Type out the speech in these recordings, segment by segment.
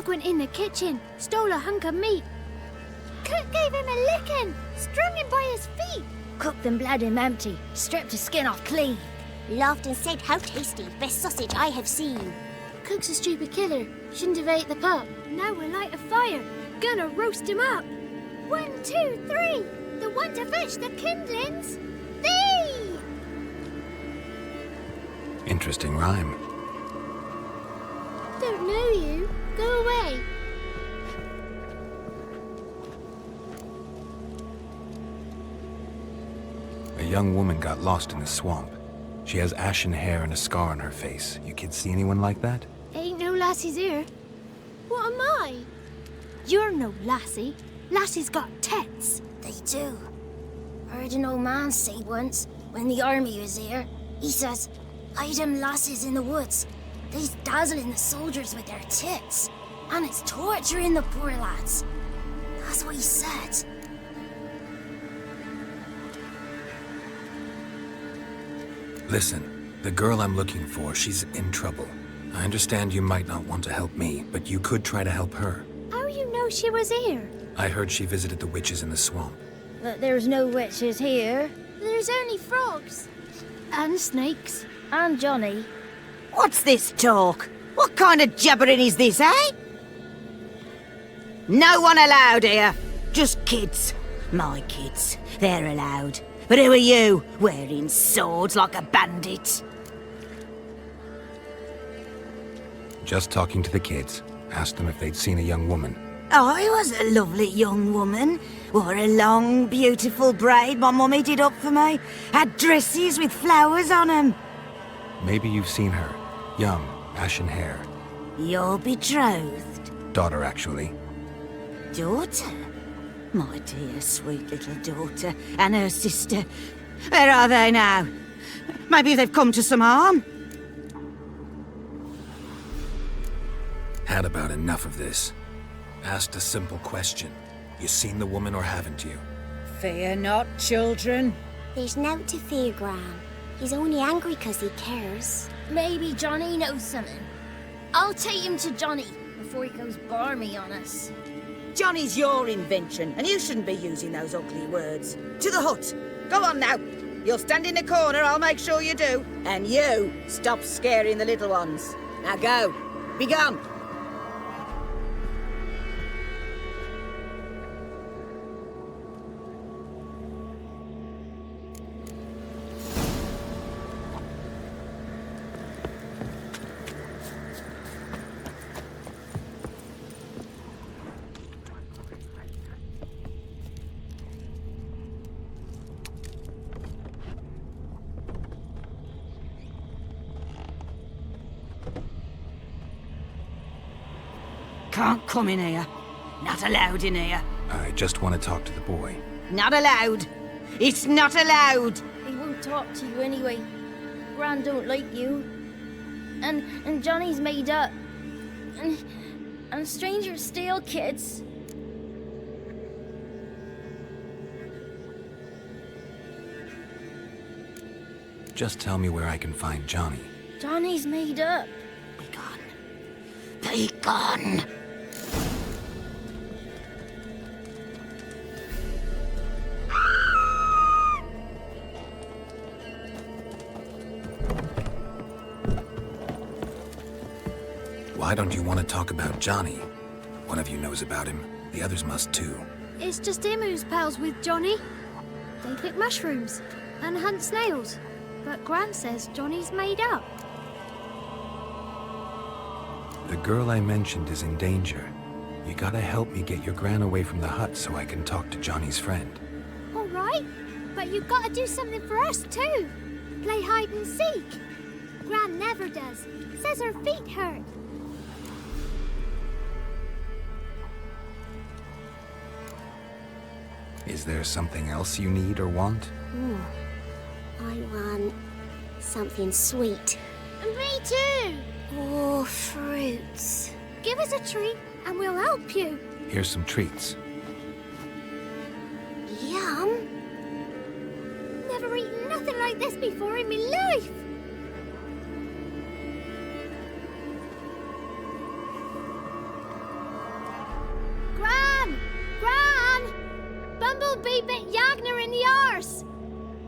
Hug went in the kitchen, stole a hunk of meat. Cook gave him a licking, strung him by his feet. Cooked and bled him empty, stripped his skin off clean. Laughed and said, "How tasty, best sausage I have seen." Cook's a stupid killer, shouldn't have ate the pup. Now we'll light a fire, gonna roast him up. 1, 2, 3, the one to fetch the kindlings, thee! Interesting rhyme. Don't know you, go away. A young woman got lost in the swamp. She has ashen hair and a scar on her face. You kids see anyone like that? Ain't no lassies here. What am I? You're no lassie. Lassie's got tets. They do. I heard an old man say once, when the army was here, he says, "Hide them lasses in the woods. They's dazzling the soldiers with their tits. And it's torturing the poor lads." That's what he said. Listen, the girl I'm looking for, she's in trouble. I understand you might not want to help me, but you could try to help her. How you know she was here? I heard she visited the witches in the swamp. But there's no witches here. There's only frogs. And snakes. And Johnny. What's this talk? What kind of jabbering is this, eh? No one allowed here. Just kids. My kids. They're allowed. But who are you, wearing swords like a bandit? Just talking to the kids. Asked them if they'd seen a young woman. I was a lovely young woman. Wore a long, beautiful braid my mummy did up for me. Had dresses with flowers on 'em. Maybe you've seen her. Young, ashen hair. You're betrothed. Daughter, actually. Daughter? My dear, sweet little daughter and her sister. Where are they now? Maybe they've come to some harm? Had about enough of this. Asked a simple question. You seen the woman or haven't you? Fear not, children. There's nought to fear, Gran. He's only angry 'cause he cares. Maybe Johnny knows something. I'll take him to Johnny before he goes barmy on us. Johnny's your invention, and you shouldn't be using those ugly words. To the hut. Go on now. You'll stand in the corner, I'll make sure you do. And you, stop scaring the little ones. Now go. Be gone. Can't come in here. Not allowed in here. I just want to talk to the boy. Not allowed. It's not allowed. He won't talk to you anyway. Gran don't like you. And Johnny's made up. And strangers steal kids. Just tell me where I can find Johnny. Johnny's made up. Be gone. Be gone. Why don't you want to talk about Johnny? One of you knows about him. The others must too. It's just him who's pals with Johnny. They pick mushrooms and hunt snails. But Gran says Johnny's made up. The girl I mentioned is in danger. You gotta help me get your Gran away from the hut so I can talk to Johnny's friend. All right, but you've got to do something for us too. Play hide and seek. Gran never does. Says her feet hurt. Is there something else you need or want? I want something sweet. Me too. Oh, fruits. Give us a treat and we'll help you. Here's some treats. Yum. Never eaten nothing like this before in my life.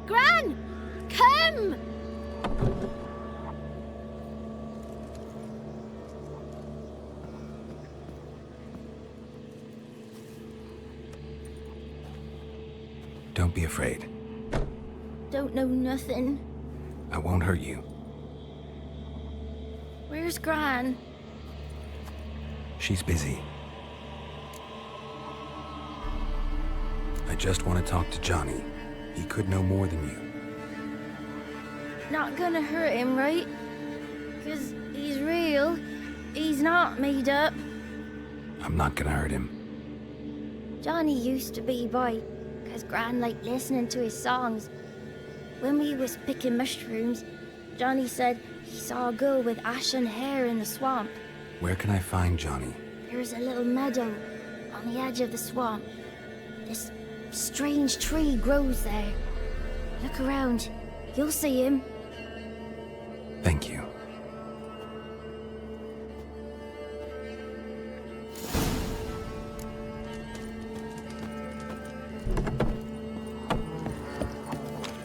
Gran! Come! Don't be afraid. Don't know nothing. I won't hurt you. Where's Gran? She's busy. I just want to talk to Johnny. He could know more than you. Not gonna hurt him, right? 'Cause he's real. He's not made up. I'm not gonna hurt him. Johnny used to be boy, 'cause Gran liked listening to his songs. When we was picking mushrooms, Johnny said he saw a girl with ashen hair in the swamp. Where can I find Johnny? There's a little meadow on the edge of the swamp. This strange tree grows there. Look around. You'll see him. Thank you.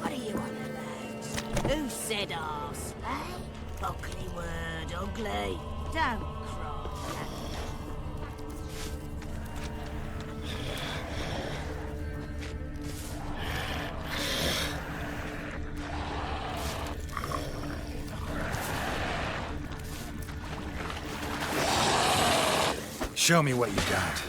What are you on about? Who said arse, eh? Ugly word, ugly. Don't cry. Show me what you got.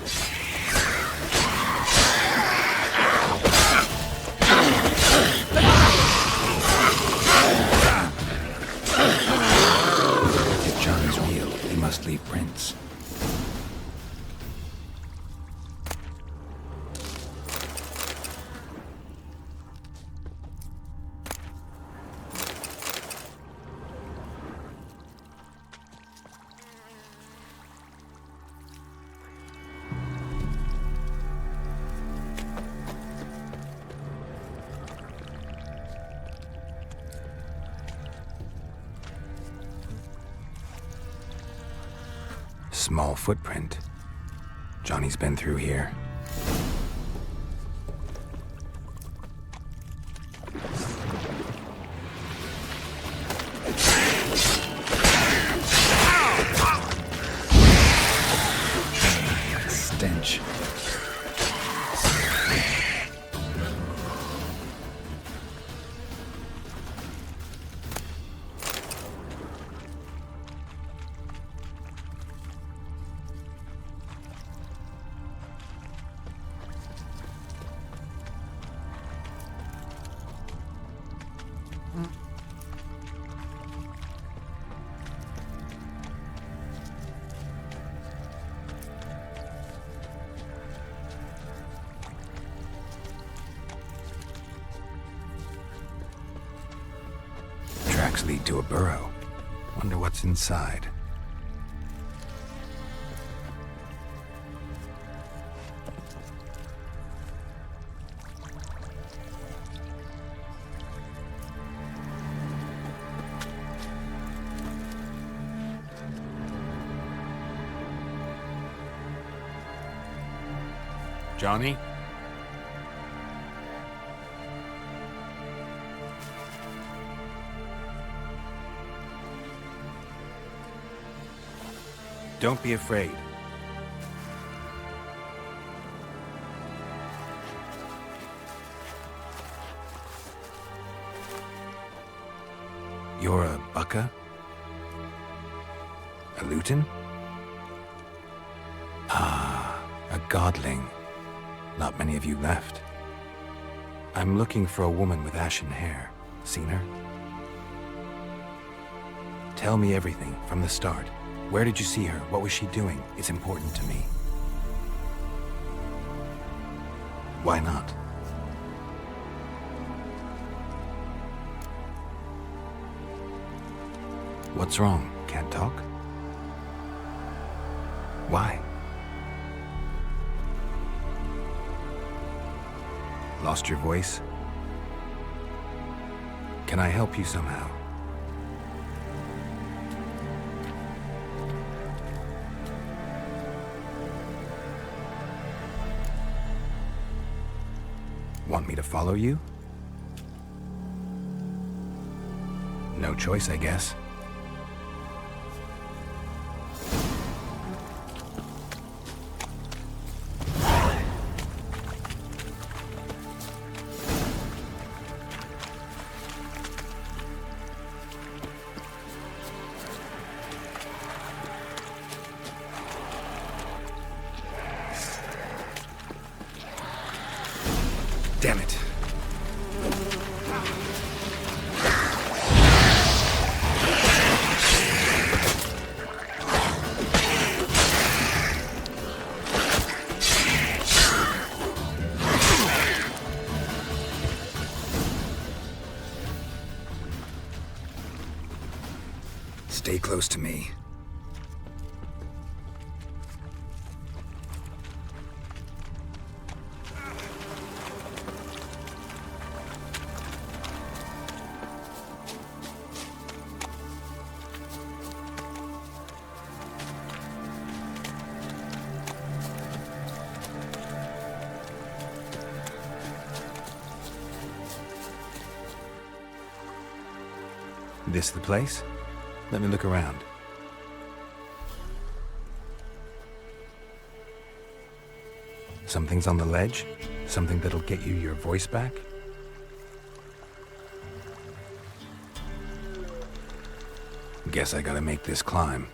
If Johnny's real, he must leave prints. Small footprint. Johnny's been through here. Stench. Tracks lead to a burrow. Wonder what's inside. Johnny? Don't be afraid. You're a Bucka? A Luton? Ah, a godling. Not many of you left. I'm looking for a woman with ashen hair. Seen her? Tell me everything from the start. Where did you see her? What was she doing? It's important to me. Why not? What's wrong? Can't talk? Why? Lost your voice? Can I help you somehow? Want me to follow you? No choice, I guess. Damn it. Stay close to me. This the place? Let me look around. Something's on the ledge? Something that'll get you your voice back? Guess I gotta make this climb.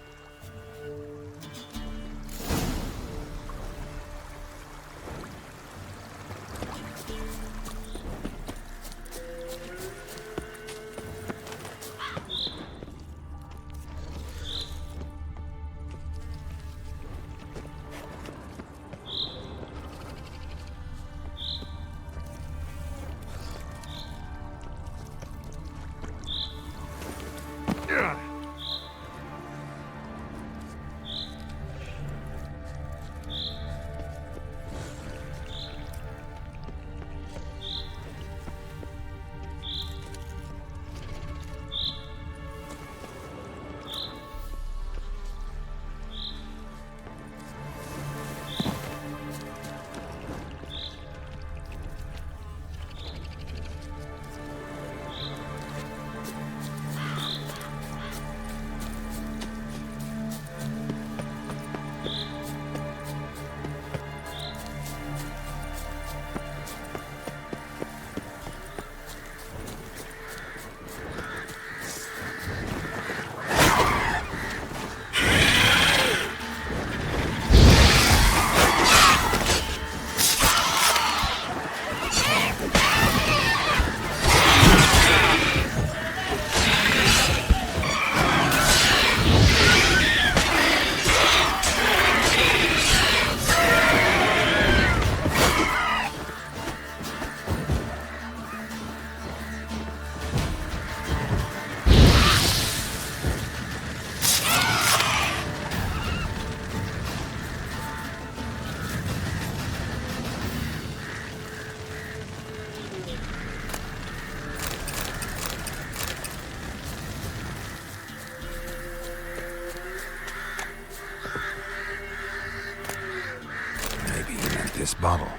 This bottle.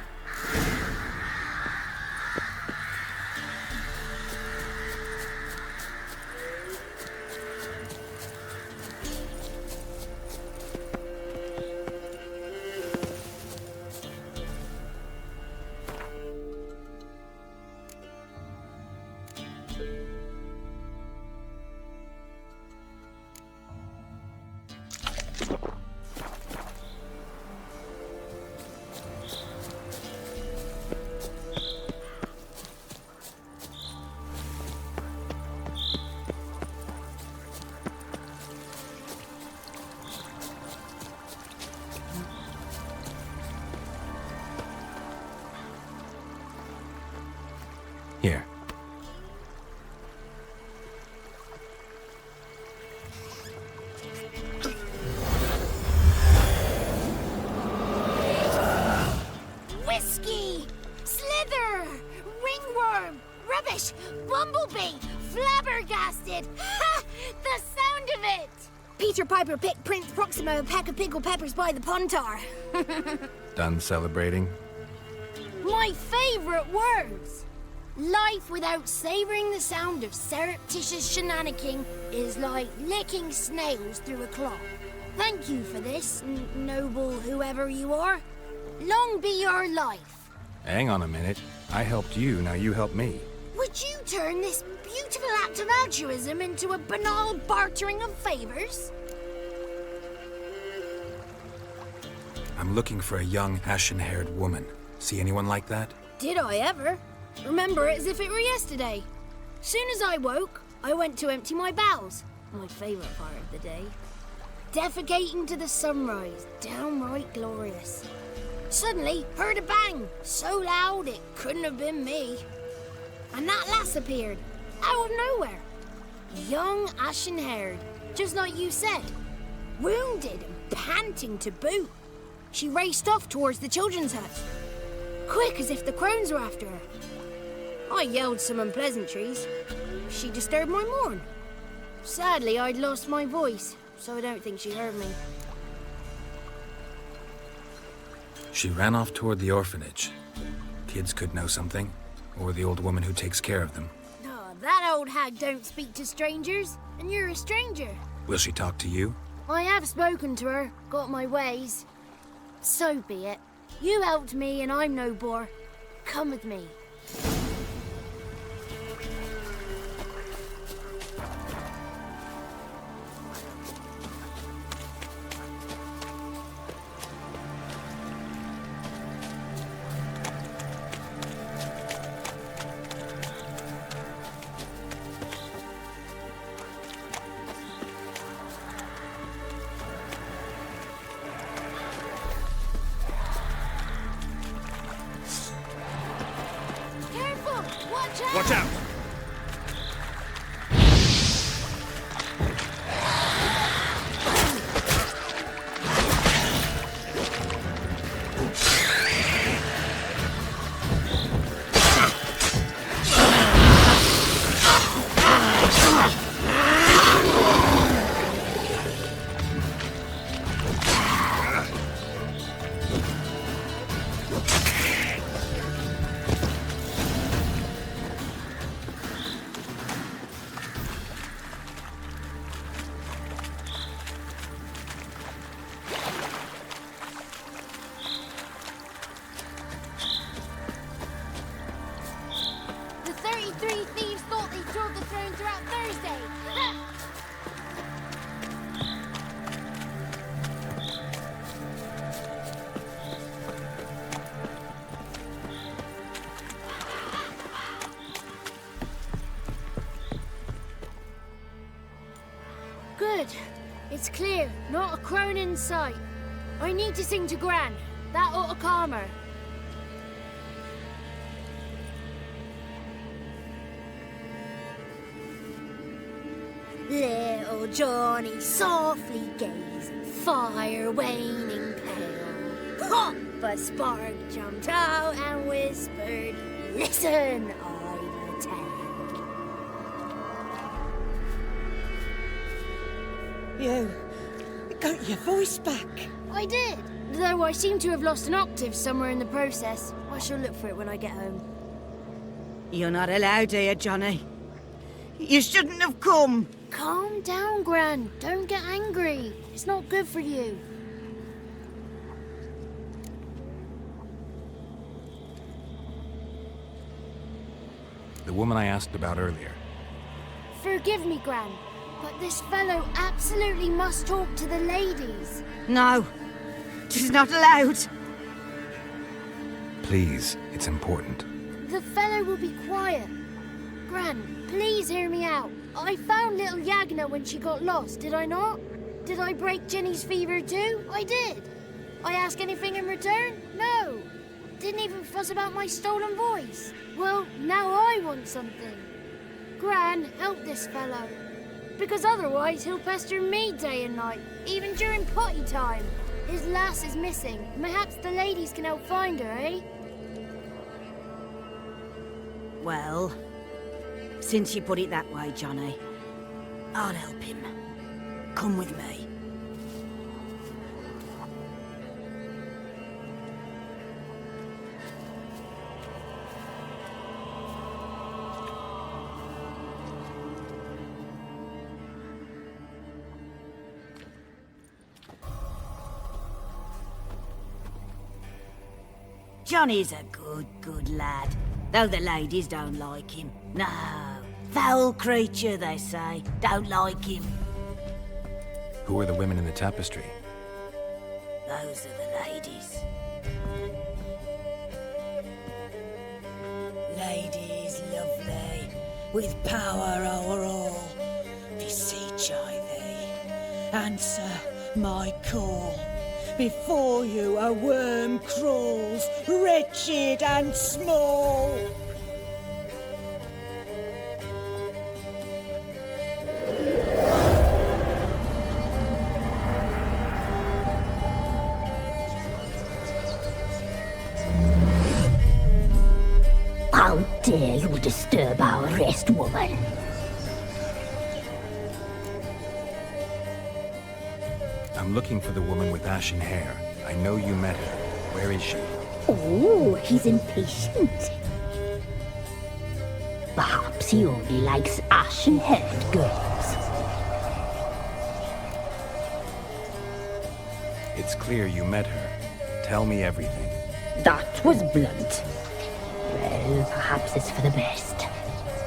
Here. Whiskey! Slither! Ringworm! Rubbish! Bumblebee! Flabbergasted! Ha! The sound of it! Peter Piper picked Prince Proximo a pack of pickled peppers by the Pontar. Done celebrating? My favorite words! Life without savouring the sound of surreptitious shenanigans is like licking snails through a cloth. Thank you for this, noble whoever you are. Long be your life. Hang on a minute. I helped you, now you help me. Would you turn this beautiful act of altruism into a banal bartering of favours? I'm looking for a young, ashen-haired woman. See anyone like that? Did I ever? Remember it as if it were yesterday. Soon as I woke, I went to empty my bowels. My favourite part of the day. Defecating to the sunrise, downright glorious. Suddenly, heard a bang, so loud it couldn't have been me. And that lass appeared, out of nowhere. Young, ashen-haired, just like you said. Wounded and panting to boot. She raced off towards the children's house. Quick as if the crones were after her. I yelled some unpleasantries. She disturbed my morn. Sadly, I'd lost my voice, so I don't think she heard me. She ran off toward the orphanage. Kids could know something, or the old woman who takes care of them. Oh, that old hag don't speak to strangers, and you're a stranger. Will she talk to you? I have spoken to her, got my ways. So be it. You helped me and I'm no bore. Come with me. Watch out! The 33 thieves thought they stole the throne throughout Thursday. Good. It's clear. Not a crone in sight. I need to sing to Gran. That ought to calm her. Little Johnny softly gazed, fire waning pale. Pop! A spark jumped out and whispered, "Listen, I've a tale." You got your voice back. I did, though I seem to have lost an octave somewhere in the process. I shall look for it when I get home. You're not allowed here, Johnny. You shouldn't have come. Calm down, Gran. Don't get angry. It's not good for you. The woman I asked about earlier. Forgive me, Gran, but this fellow absolutely must talk to the ladies. No, she's not allowed. Please, it's important. The fellow will be quiet. Gran, please hear me out. I found little Yagna when she got lost, did I not? Did I break Jenny's fever too? I did. I ask anything in return? No. Didn't even fuss about my stolen voice. Well, now I want something. Gran, help this fellow. Because otherwise he'll pester me day and night, even during potty time. His lass is missing. Perhaps the ladies can help find her, eh? Well, since you put it that way, Johnny, I'll help him. Come with me. Johnny's a good lad. Though the ladies don't like him. No. Foul creature, they say. Don't like him. Who are the women in the tapestry? Those are the ladies. Ladies lovely, with power o'er all. Beseech I thee, answer my call. Before you a worm crawls, wretched and small. How dare you disturb our rest, woman? I'm looking for the woman with ashen hair. I know you met her. Where is she? Oh, he's impatient. Perhaps he only likes ashen-haired girls. It's clear you met her. Tell me everything. That was blunt. Well, perhaps it's for the best.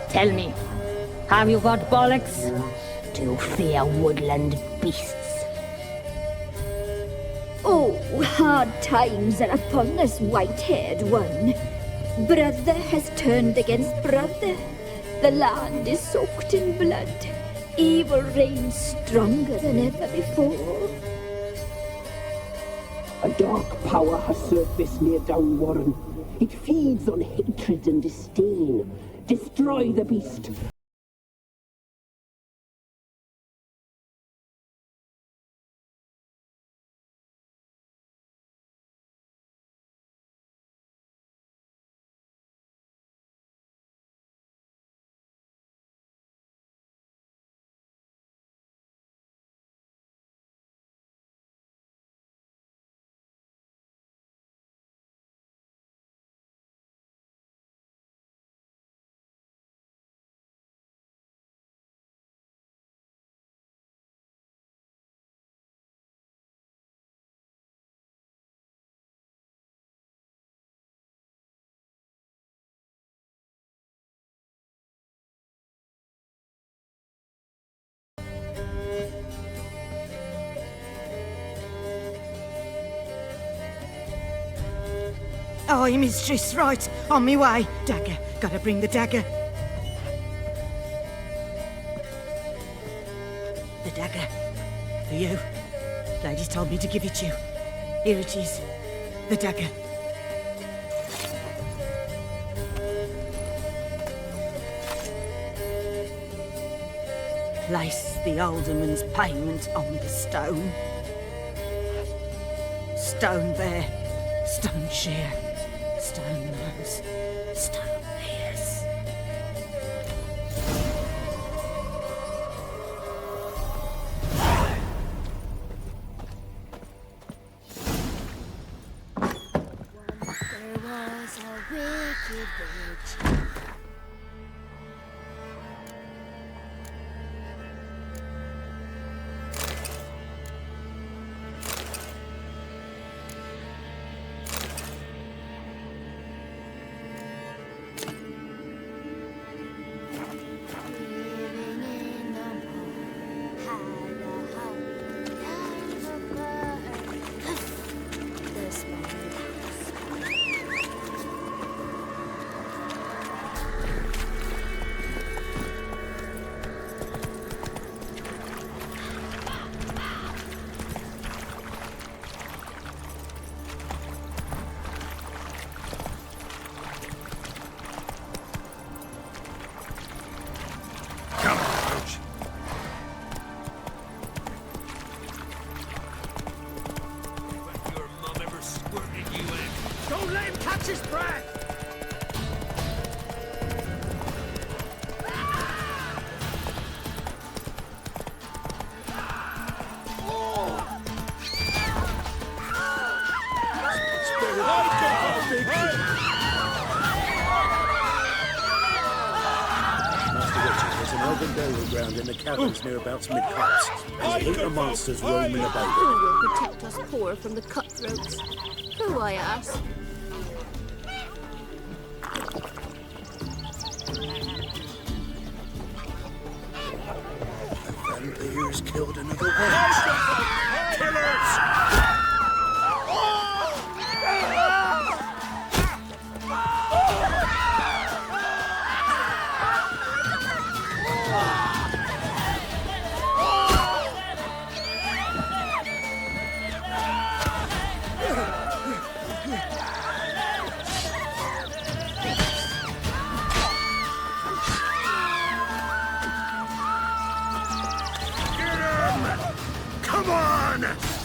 Tell me, have you got bollocks? Do you fear woodland beasts? Oh, hard times are upon us, white-haired one. Brother has turned against brother. The land is soaked in blood. Evil reigns stronger than ever before. A dark power has surfaced near Downwarren. It feeds on hatred and disdain. Destroy the beast. Aye, mistress, right. On me way. Dagger. Gotta bring the dagger. The dagger. For you. Ladies told me to give it you. Here it is. The dagger. Place the alderman's payment on the stone. Stone there. Stone shear. Stone nose, stone ears. There was a wicked witch. In the caverns nearabouts Mid-Copse, and the Eater monsters roaming about. Who will protect us poor from the cutthroats? Who, I ask? Whoever's killed another one. Killers! Come on!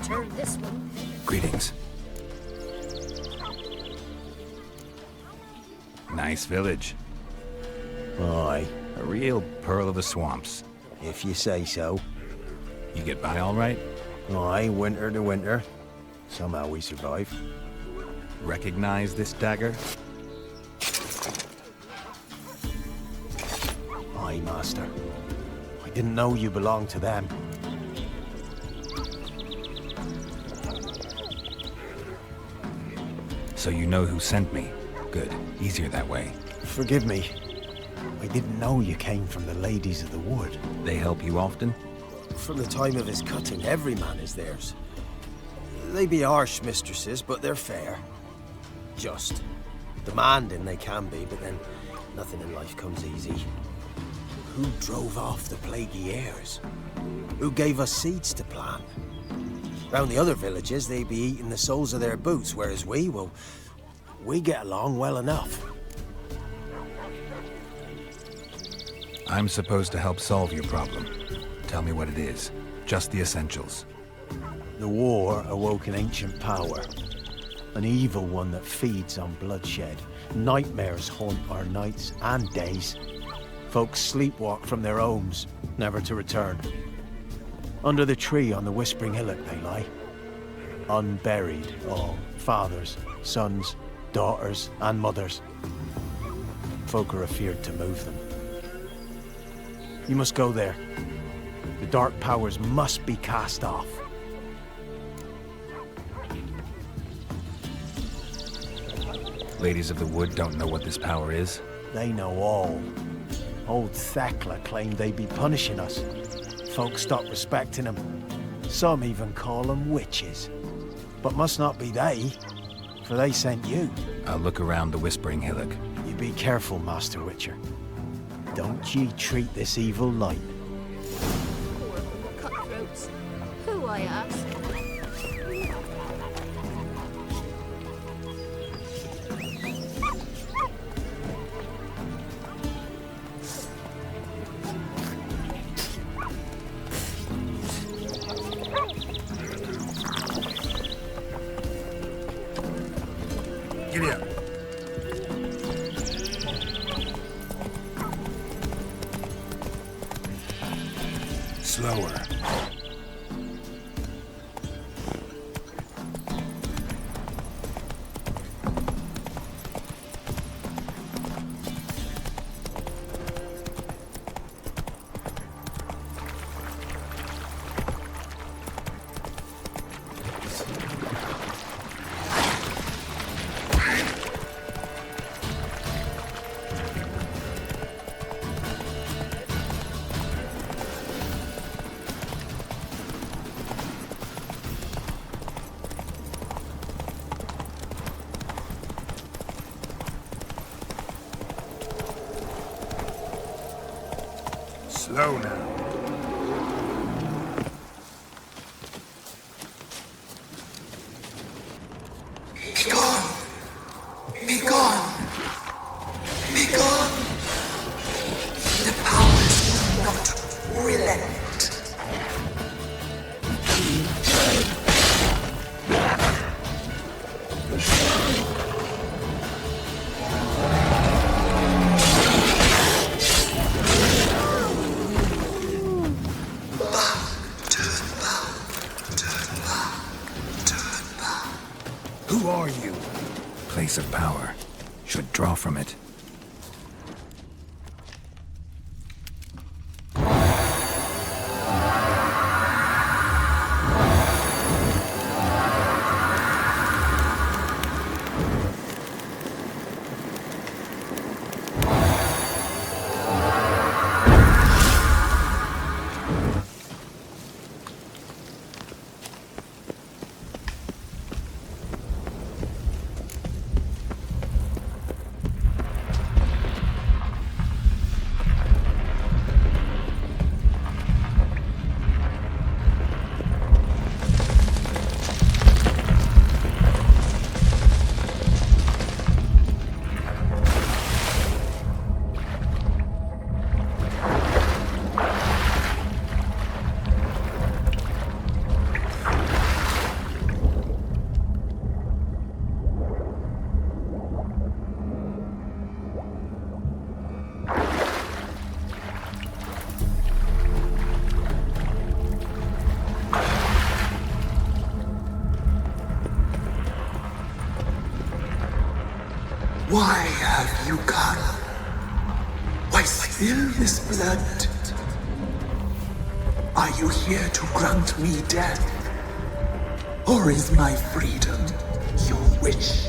Turn this one. Greetings. Nice village. Aye, A real pearl of the swamps. if you say so. You get by all right? Aye, winter to winter. Somehow we survive. Recognize this dagger? Aye, master. I didn't know you belonged to them. So you know who sent me. Good. Easier that way. Forgive me. I didn't know you came from the Ladies of the Wood. They help you often? From the time of his cutting, every man is theirs. They be harsh mistresses, but they're fair. Just. Demanding they can be, but then nothing in life comes easy. Who drove off the plaguey heirs? Who gave us seeds to plant? Round the other villages, they be eating the soles of their boots, whereas we get along well enough. I'm supposed to help solve your problem. Tell me what it is. Just the essentials. The war awoke an ancient power. An evil one that feeds on bloodshed. Nightmares haunt our nights and days. Folks sleepwalk from their homes, never to return. Under the tree on the Whispering Hillock they lie. Unburied, all. Fathers, sons, daughters, and mothers. Folk are afeard to move them. You must go there. The dark powers must be cast off. Ladies of the Wood don't know what this power is? They know all. Old Thekla claimed they'd be punishing us. Folks stopped respecting them. Some even call them witches. But must not be they, for they sent you. I'll look around the Whispering Hillock. You be careful, Master Witcher. Don't ye treat this evil light. Horrible cutthroats. Who, I ask? Giddy up. Slower. Slow now. Be gone! Be gone! Be gone! The powers will not relent. Who are you? Place of power. Should draw from it. Why have you come? Why spill this blood? Are you here to grant me death? Or is my freedom your wish?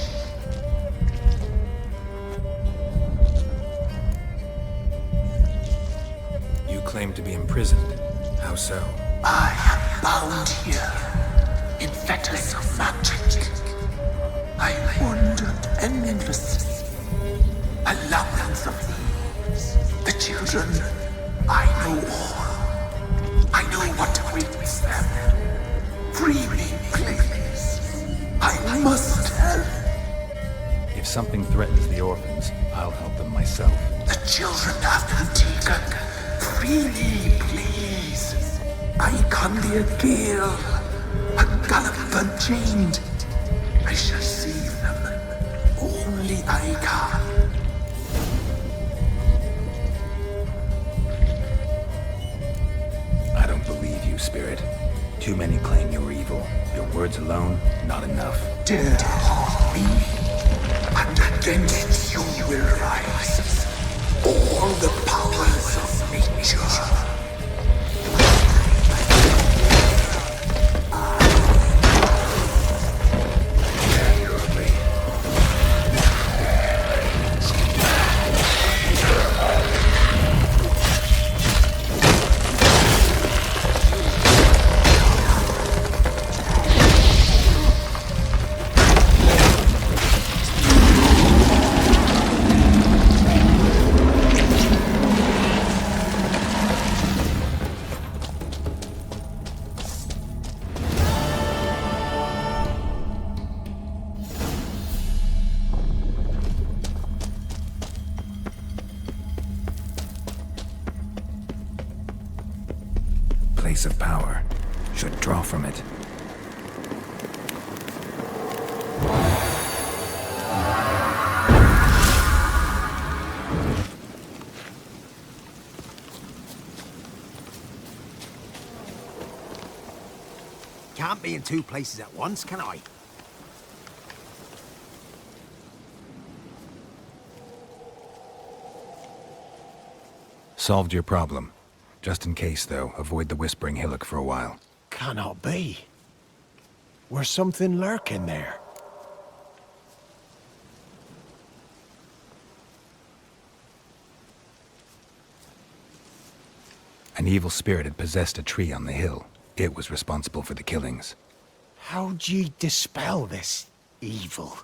You claim to be imprisoned. How so? I am bound here in fetters of magic. I wander endlessly, a labyrinth of leaves. The children, I know all. I know what awaits them. Free me, please. I must help. If something threatens the orphans, I'll help them myself. The children have been taken. Free me, please. I can be a girl, a gallop unchained. I shall save them. Only I can. I don't believe you, Spirit. Too many claim you're evil. Your words alone, not enough. Dare to harm me, and against you will rise all the powers of nature. Place of power. Should draw from it. can't be in two places at once, can I? Solved your problem. Just in case, though, avoid the Whispering Hillock for a while. Cannot be. Where's something lurking there? An evil spirit had possessed a tree on the hill. It was responsible for the killings. How'd ye dispel this evil?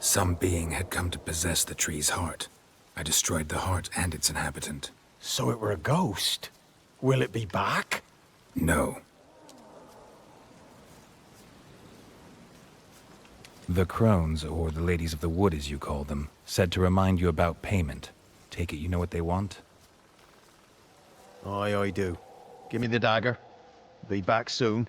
Some being had come to possess the tree's heart. I destroyed the heart and its inhabitant. So it were a ghost. Will it be back? No. The crones, or the ladies of the wood as you call them, said to remind you about payment. Take it you know what they want? Aye, I do. Give me the dagger. Be back soon.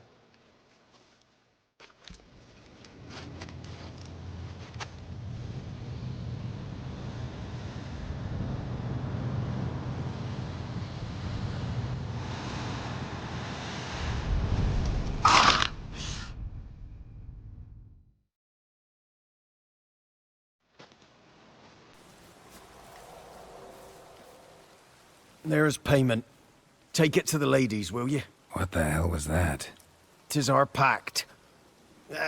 There's payment. Take it to the ladies, will you? What the hell was that? 'Tis our pact.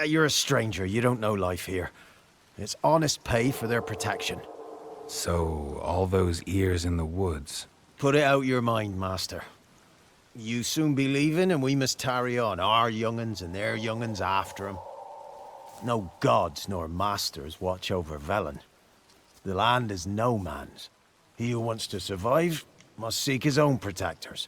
You're a stranger, you don't know life here. It's honest pay for their protection. So, all those ears in the woods. Put it out your mind, master. You soon be leaving and we must tarry on, our young'uns and their young'uns after 'em. No gods nor masters watch over Velen. The land is no man's. He who wants to survive must seek his own protectors.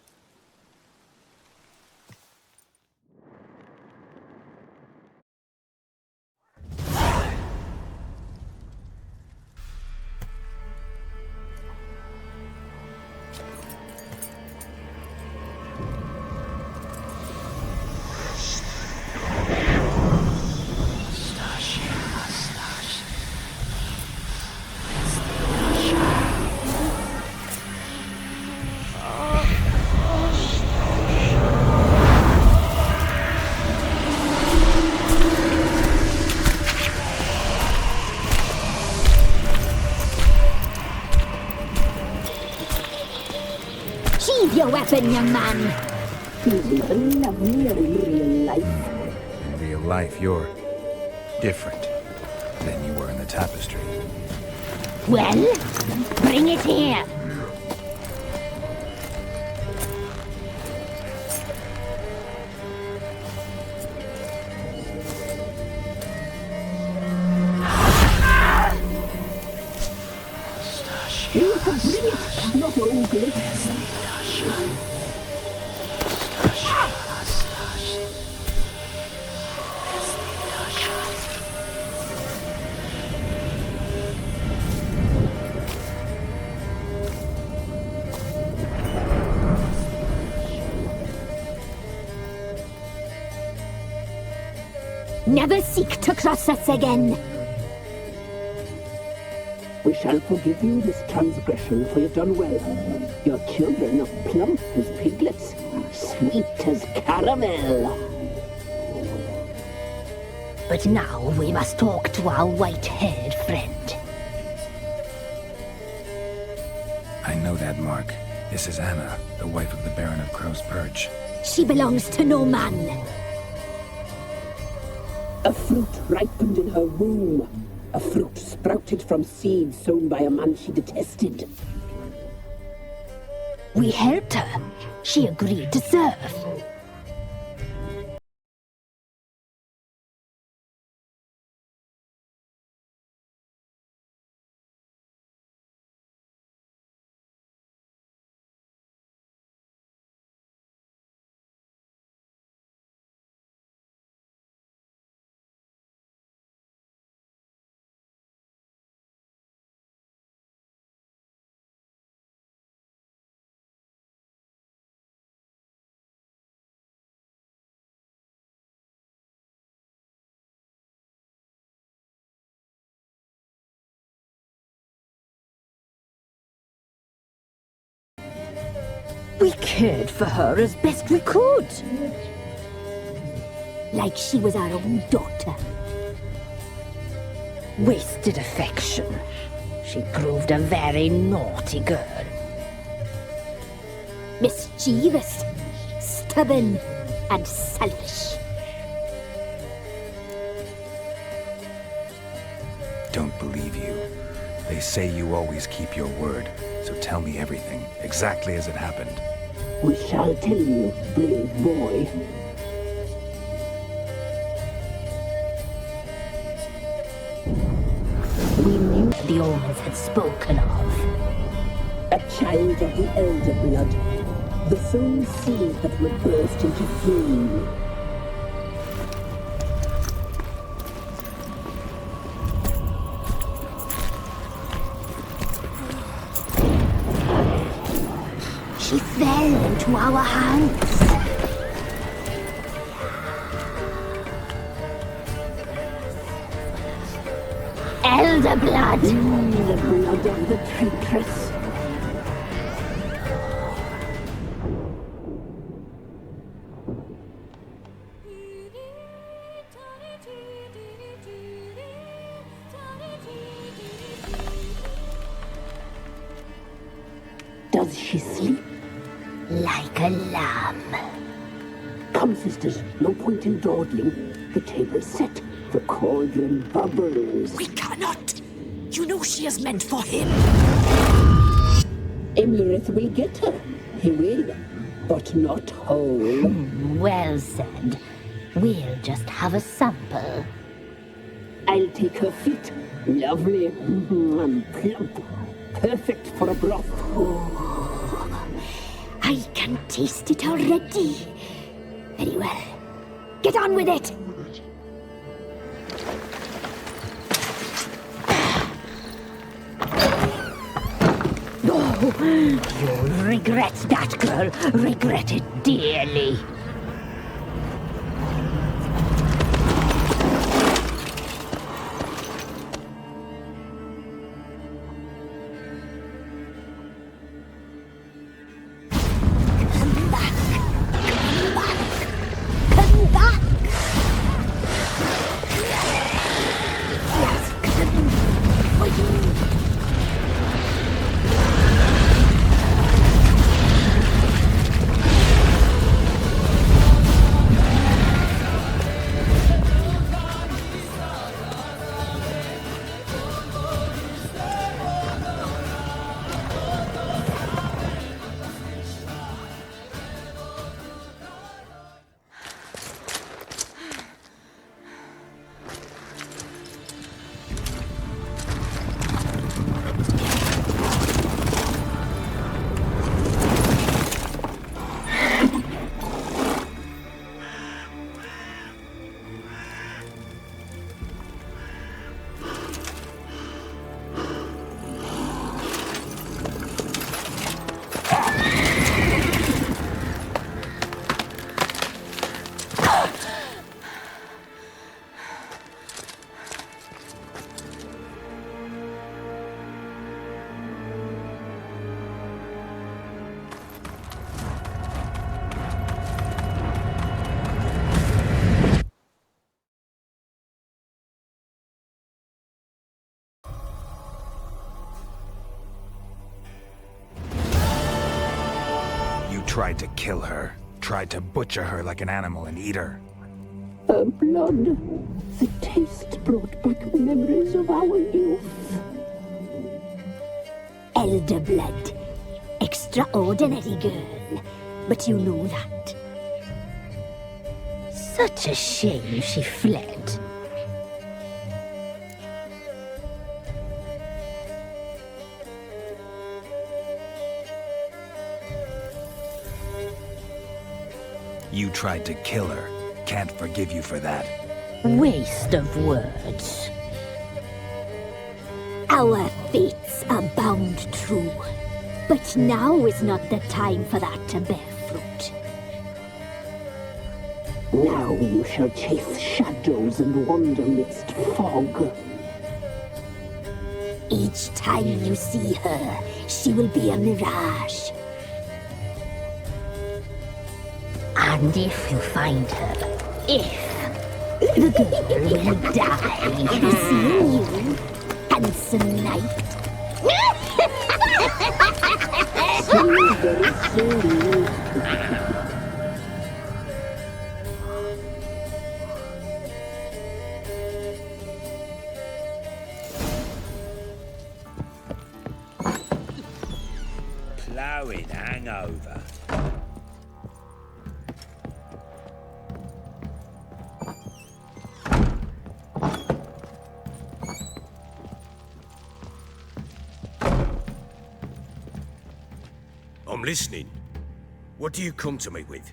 Sheathe your weapon, young man. He's even lovelier in real life. In real life, you're different than you were in the tapestry. Well, bring it here. You can bring it, not ugly. Never seek to cross us again. We shall forgive you this transgression, for you've done well. Your children are plump as piglets, sweet as caramel. But now we must talk to our white-haired friend. I know that mark. This is Anna, the wife of the Baron of Crow's Perch. She belongs to no man. A fruit ripened in her womb. A fruit sprouted from seeds sown by a man she detested. We helped her. She agreed to serve. We cared for her as best we could. Like she was our own daughter. Wasted affection. She proved a very naughty girl. Mischievous, stubborn, and selfish. Don't believe you. They say you always keep your word, so tell me everything, exactly as it happened. We shall tell you, brave boy. We knew the omens had spoken of. A child of the Elder Blood. The soul seed that would burst into flame. She fell into our hands. Elder blood! The blood of the traitress. Does she sleep? Like a lamb. Come, sisters, no point in dawdling. The table's set. The cauldron bubbles. We cannot! You know she is meant for him! Imlerith will get her. He will, but not whole. Well said. We'll just have a sample. I'll take her feet. Lovely and plump. Perfect for a broth. I can taste it already. Very well. Get on with it! You'll regret that, girl. Regret it dearly. Come back! Come back! Come back! Yes, come for you! Tried to kill her. Tried to butcher her like an animal and eat her. Her blood. The taste brought back memories of our youth. Elder blood. Extraordinary girl. But you know that. Such a shame she fled. You tried to kill her. Can't forgive you for that. Waste of words. Our fates are bound true. But now is not the time for that to bear fruit. Now you shall chase shadows and wander midst fog. Each time you see her, she will be a mirage. And if you find her, the girl will die. Seeing you. Handsome knight. Ploughing hangover. I'm listening. What do you come to me with?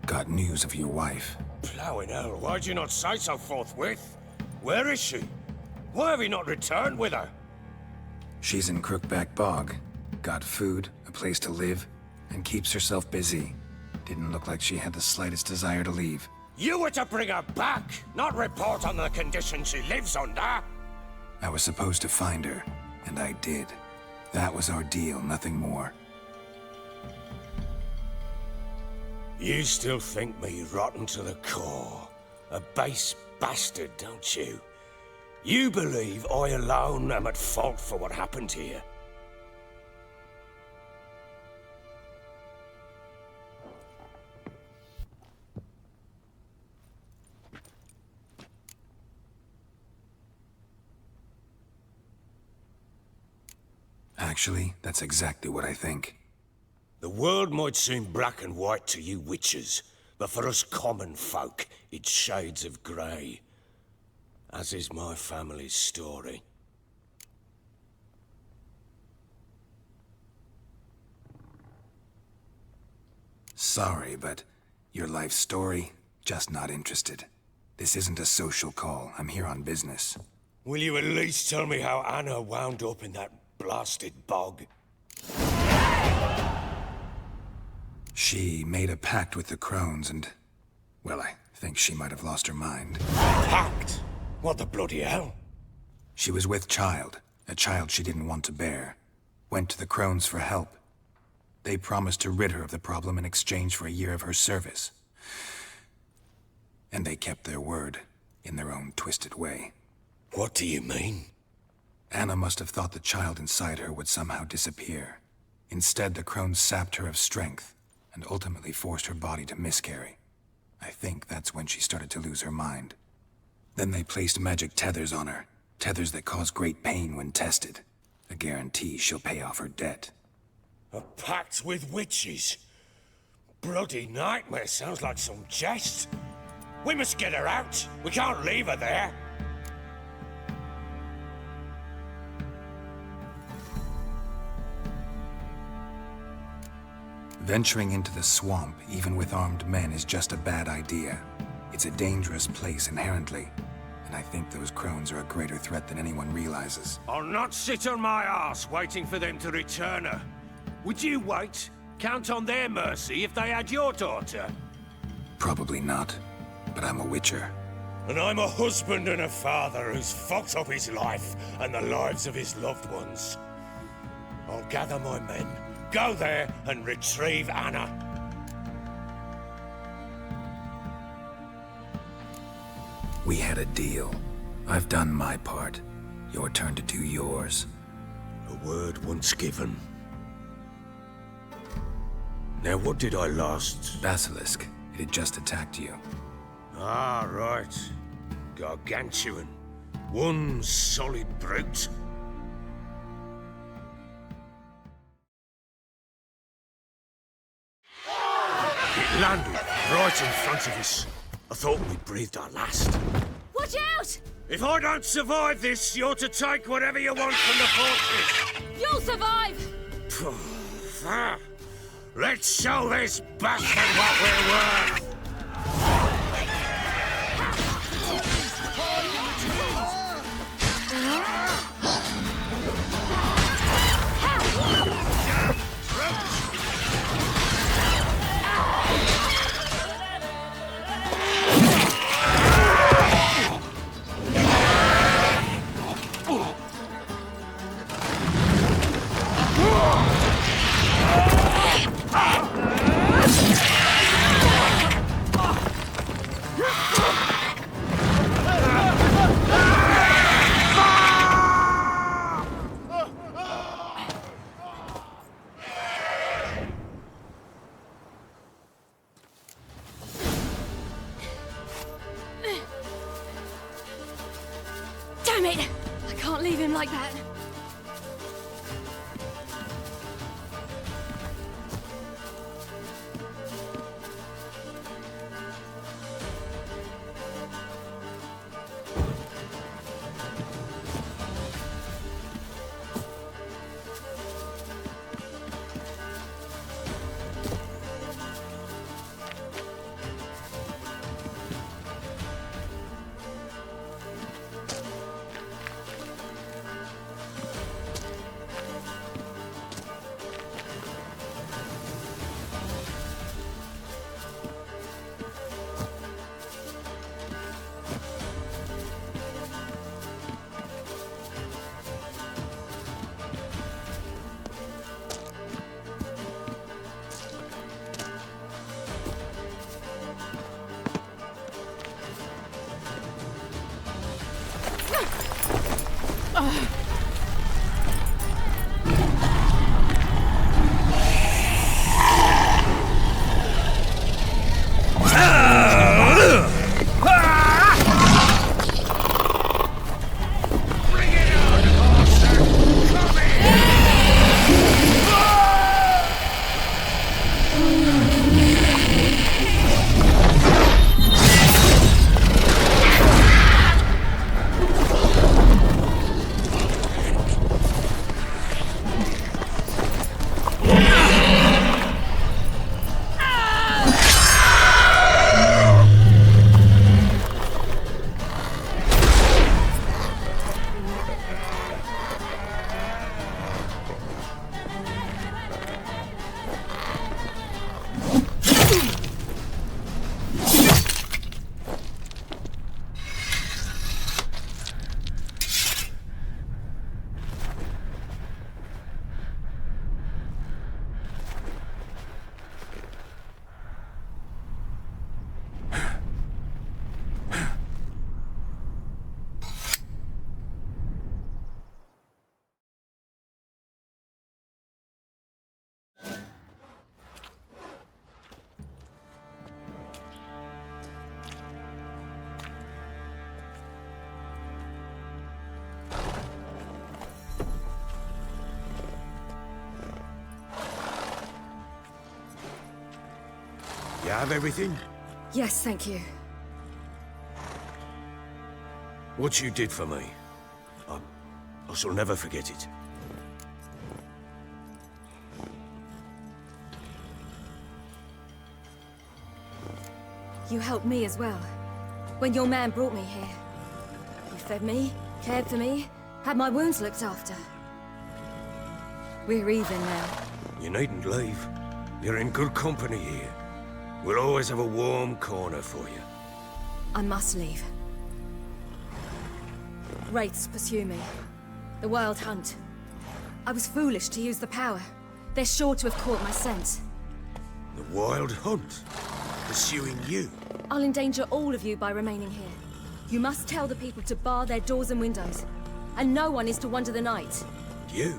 Got news of your wife. Ploughing hell, why'd you not say so forthwith? Where is she? Why have you not returned with her? She's in Crookback Bog. Got food, a place to live, and keeps herself busy. Didn't look like she had the slightest desire to leave. You were to bring her back, not report on the conditions she lives under. I was supposed to find her, and I did. That was our deal, nothing more. You still think me rotten to the core. A base bastard, don't you? You believe I alone am at fault for what happened here. Actually, that's exactly what I think. The world might seem black and white to you witches, but for us common folk, it's shades of grey. As is my family's story. Sorry, but your life story, just not interested. This isn't a social call. I'm here on business. Will you at least tell me how Anna wound up in that blasted bog? She made a pact with the Crones and... well, I think she might have lost her mind. Pact? What the bloody hell? She was with child, a child she didn't want to bear. Went to the Crones for help. They promised to rid her of the problem in exchange for a year of her service. And they kept their word, in their own twisted way. What do you mean? Anna must have thought the child inside her would somehow disappear. Instead, the Crones sapped her of strength, and ultimately forced her body to miscarry. I think that's when she started to lose her mind. Then they placed magic tethers on her, tethers that cause great pain when tested. A guarantee she'll pay off her debt. A pact with witches? Bloody nightmare, sounds like some jest. We must get her out. We can't leave her there. Venturing into the swamp, even with armed men, is just a bad idea. It's a dangerous place inherently, and I think those Crones are a greater threat than anyone realizes. I'll not sit on my arse waiting for them to return her. Would you wait? Count on their mercy if they had your daughter? Probably not, but I'm a witcher. And I'm a husband and a father who's fucked up his life and the lives of his loved ones. I'll gather my men, go there and retrieve Anna. We had a deal. I've done my part. Your turn to do yours. A word once given. Now what did I last? Basilisk. It had just attacked you. Ah, right. Gargantuan. One solid brute. It landed right in front of us. I thought we'd breathed our last. Watch out! If I don't survive this, you're to take whatever you want from the fortress. You'll survive! Let's show this bastard what we're worth! it! I can't leave him like that. You have everything? Yes, thank you. What you did for me, I shall never forget it. You helped me as well. When your man brought me here. You fed me, cared for me, had my wounds looked after. We're even now. You needn't leave. You're in good company here. We'll always have a warm corner for you. I must leave. Wraiths pursue me. The Wild Hunt. I was foolish to use the power. They're sure to have caught my scent. The Wild Hunt? Pursuing you? I'll endanger all of you by remaining here. You must tell the people to bar their doors and windows. And no one is to wander the night. You?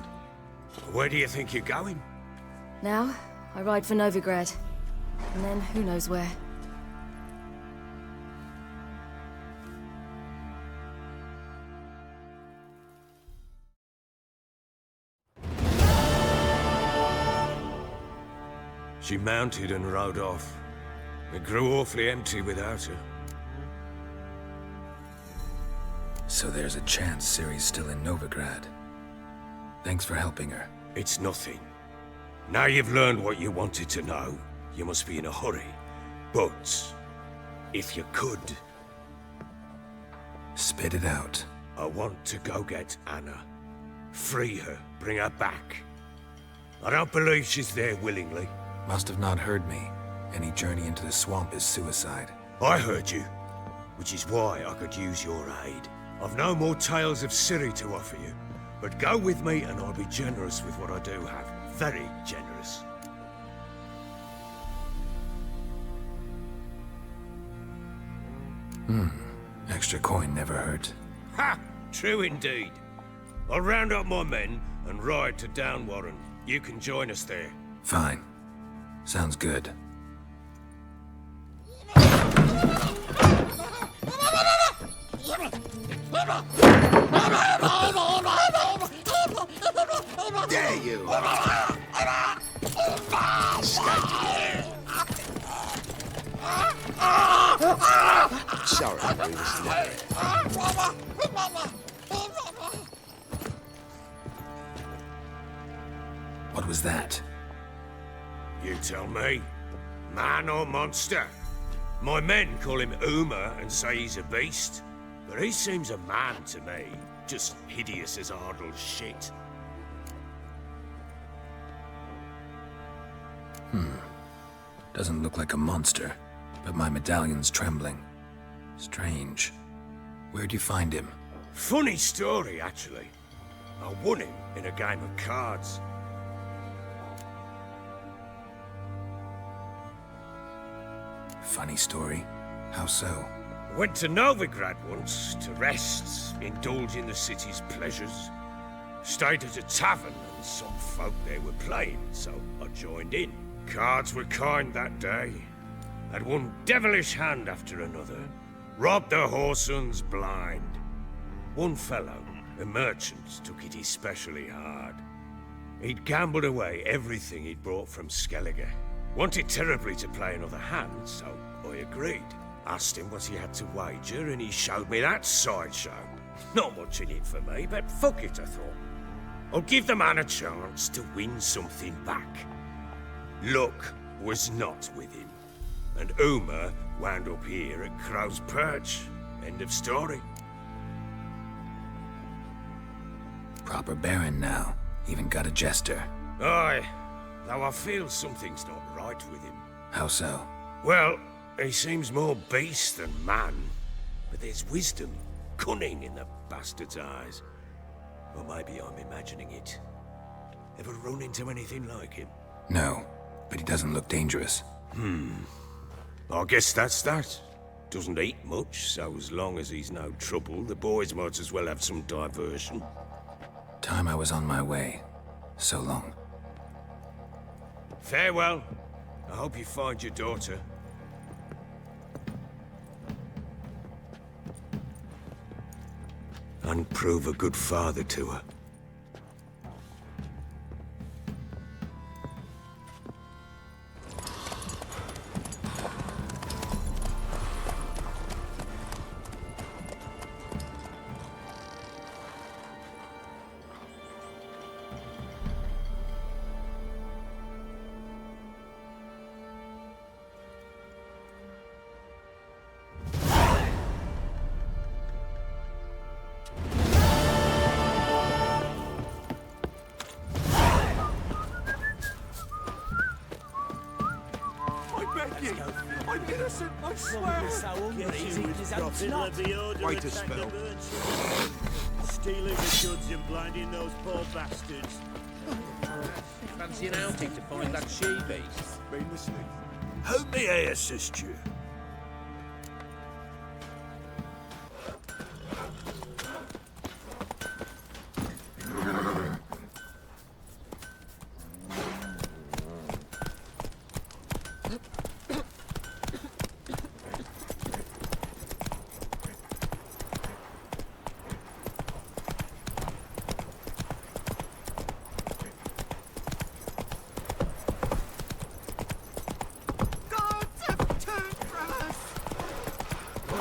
Where do you think you're going? Now, I ride for Novigrad. And then who knows where. She mounted and rode off. It grew awfully empty without her. So there's a chance Ciri's still in Novigrad. Thanks for helping her. It's nothing. Now you've learned what you wanted to know, you must be in a hurry. But, if you could... Spit it out. I want to go get Anna. Free her, bring her back. I don't believe she's there willingly. Must have not heard me. Any journey into the swamp is suicide. I heard you, which is why I could use your aid. I've no more tales of Ciri to offer you, but go with me and I'll be generous with what I do have. Very generous. Extra coin never hurt. Ha! True indeed. I'll round up my men and ride to Downwarren. You can join us there. Fine. Sounds good. Dare you! Sorry, we was never. What was that? You tell me. Man or monster? My men call him Uma and say he's a beast. But he seems a man to me. Just hideous as Ardle's shit. Doesn't look like a monster, but my medallion's trembling. Strange. Where'd you find him? Funny story, actually. I won him in a game of cards. Funny story? How so? Went to Novigrad once to rest, indulge in the city's pleasures. Stayed at a tavern and some folk there were playing, so I joined in. Cards were kind that day. Had one devilish hand after another. Robbed the whoresons blind. One fellow, a merchant, took it especially hard. He'd gambled away everything he'd brought from Skellige. Wanted terribly to play another hand, so I agreed. Asked him what he had to wager, and he showed me that sideshow. Not much in it for me, but fuck it, I thought. I'll give the man a chance to win something back. Luck was not with him, and Uma wound up here at Crow's Perch. End of story. Proper baron now. Even got a jester. Aye, though I feel something's not right with him. How so? Well, he seems more beast than man, but there's wisdom, cunning in the bastard's eyes. Or maybe I'm imagining it. Ever run into anything like him? No, but he doesn't look dangerous. I guess that's that. Doesn't eat much, so as long as he's no trouble, the boys might as well have some diversion. Time I was on my way. So long. Farewell. I hope you find your daughter. And prove a good father to her. I'm innocent, I swear! Wait a spell. Stealing the goods and blinding those poor bastards. Fancy an outing to find that she-beast? Been listening. How may I assist you?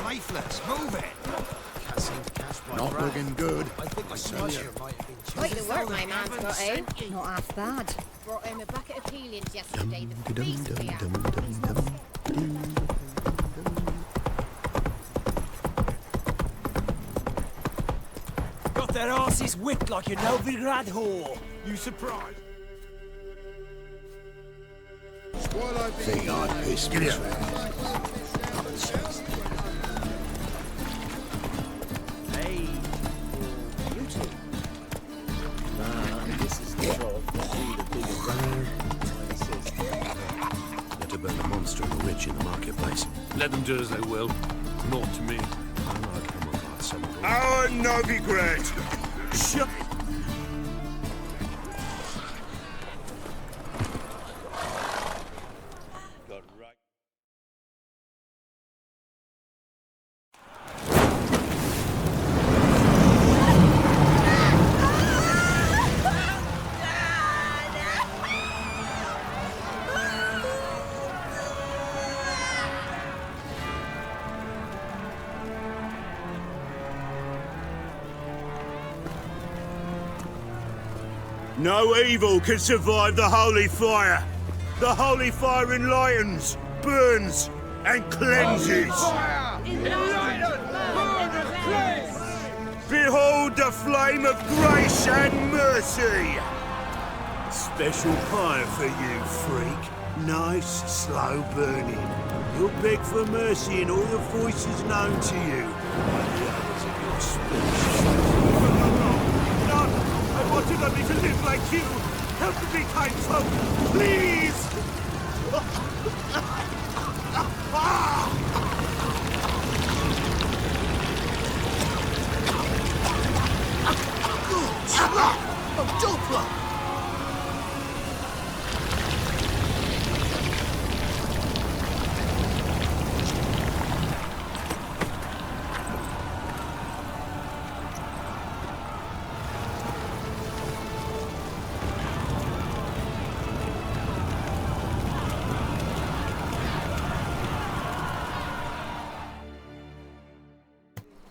Lifeless, move it! Can't seem to catch my Not breath. looking good. I think the smasher might have been Quite the work my man's got in. Not half bad. Brought home a bucket of peelings yesterday. The beast we had. Got their asses whipped like a Novigrad whore. You surprised? Think I'd piss me. Hey, you two. This is the job. The biggest runner. Better burn the monster and the rich in the marketplace. Let them do as they will. Not me. Our Novigrad! Shut. No evil can survive the holy fire. The holy fire enlightens, burns, and cleanses. Behold the flame of grace and mercy. Special fire for you, freak. Nice, slow burning. You'll beg for mercy in all the voices known to you. Like the others of your species. No, I wanted only to live like you. Help me, kind folk, please! Doppler!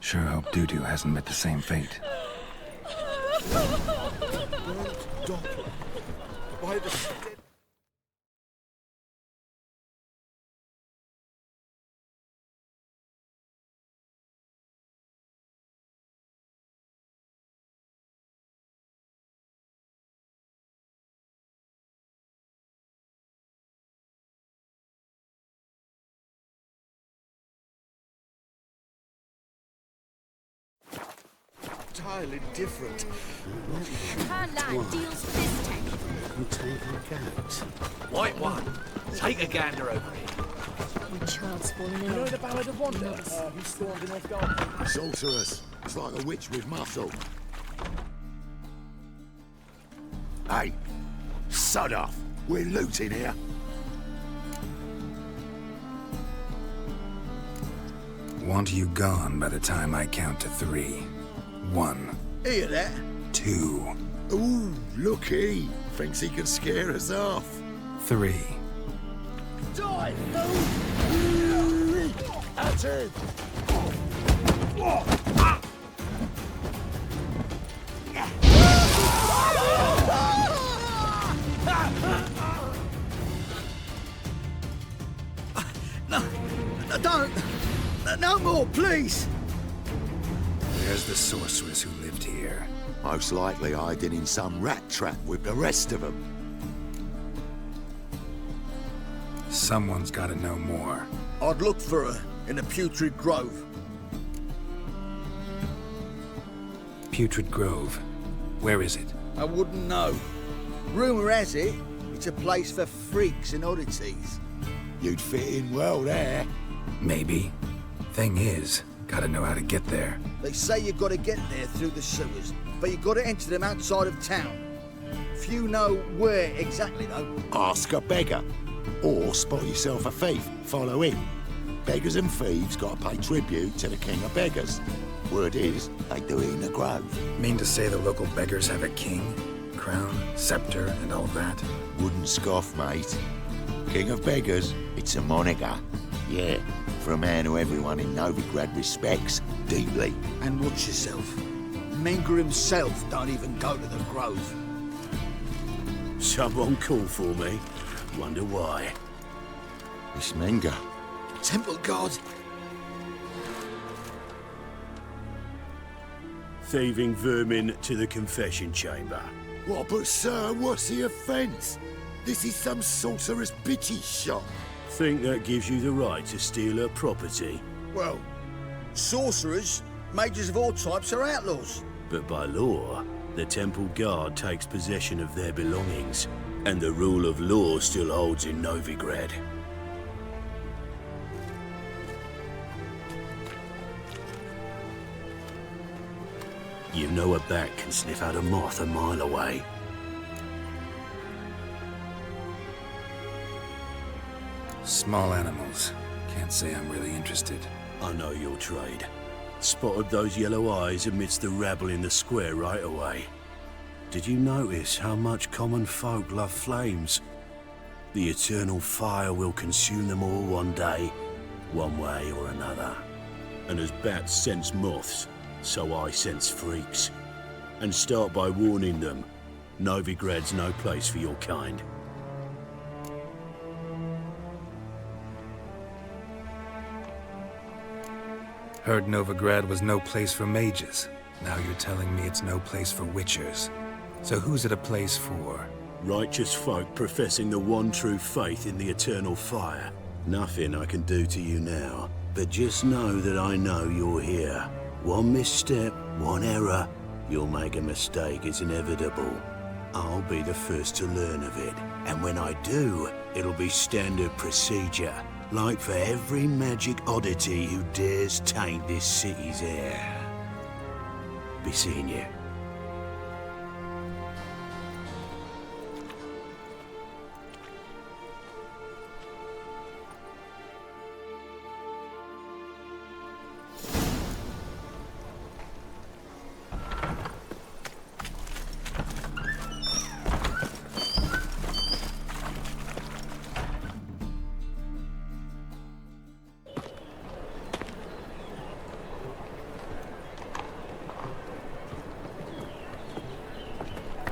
Sure hope Dudu hasn't met the same fate. By the entirely different. Her lad deals this tech. White one, take a gander over here. My child's falling in You know love. the Ballad of Wonder? Who stormed in Northgard? Sorceress. It's like a witch with muscle. Hey, sod off. We're looting here. Want you gone by the time I count to 3. 1. Hear that? 2. Ooh, looky. Thinks he can scare us off. 3. Die, fool! At it! Don't! No more, please! Where's the sorceress who lived here? Most likely hiding in some rat trap with the rest of them. Someone's gotta know more. I'd look for her in the Putrid Grove. Putrid Grove. Where is it? I wouldn't know. Rumour has it, it's a place for freaks and oddities. You'd fit in well there. Maybe. Thing is, gotta know how to get there. They say you've got to get there through the sewers, but you've got to enter them outside of town. Few know where exactly, though. Ask a beggar. Or spot yourself a thief. Follow him. Beggars and thieves got to pay tribute to the king of beggars. Word is, they do it in the grove. Mean to say the local beggars have a king, crown, scepter, and all that? Wouldn't scoff, mate. King of beggars, it's a moniker. Yeah, for a man who everyone in Novigrad respects deeply. And watch yourself. Menger himself don't even go to the grove. Someone called for me. Wonder why. It's Menger. Temple God. Thieving vermin to the confession chamber. What, but sir, what's the offence? This is some sorcerer's bitchy shop. Think that gives you the right to steal her property? Well, sorcerers, mages of all types are outlaws. But by law, the temple guard takes possession of their belongings, and the rule of law still holds in Novigrad. You know a bat can sniff out a moth a mile away. Small animals. Can't say I'm really interested. I know your trade. Spotted those yellow eyes amidst the rabble in the square right away. Did you notice how much common folk love flames? The eternal fire will consume them all one day, one way or another. And as bats sense moths, so I sense freaks. And start by warning them, Novigrad's no place for your kind. Heard Novigrad was no place for mages. Now you're telling me it's no place for witchers. So who's it a place for? Righteous folk professing the one true faith in the eternal fire. Nothing I can do to you now, but just know that I know you're here. One misstep, one error, you'll make a mistake, it's inevitable. I'll be the first to learn of it, and when I do, it'll be standard procedure, like for every magic oddity who dares taint this city's air. Be seeing you.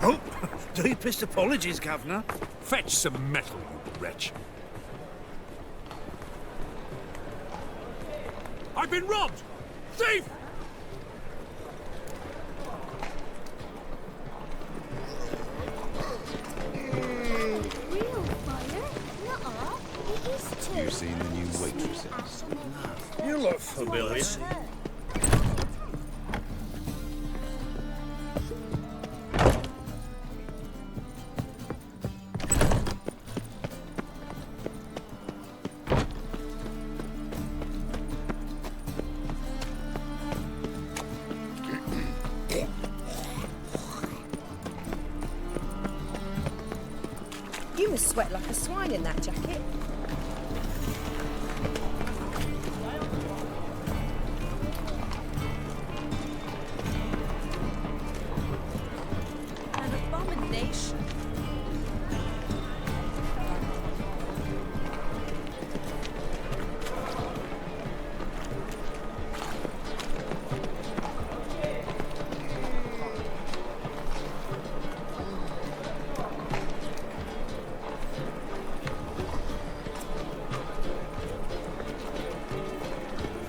Oh, deepest apologies, Governor. Fetch some metal, you wretch. I've been robbed! Thief! Real fire? Nuh-uh. It is too. You've seen the new waitresses. You look familiar. You must sweat like a swine in that jacket. An abomination.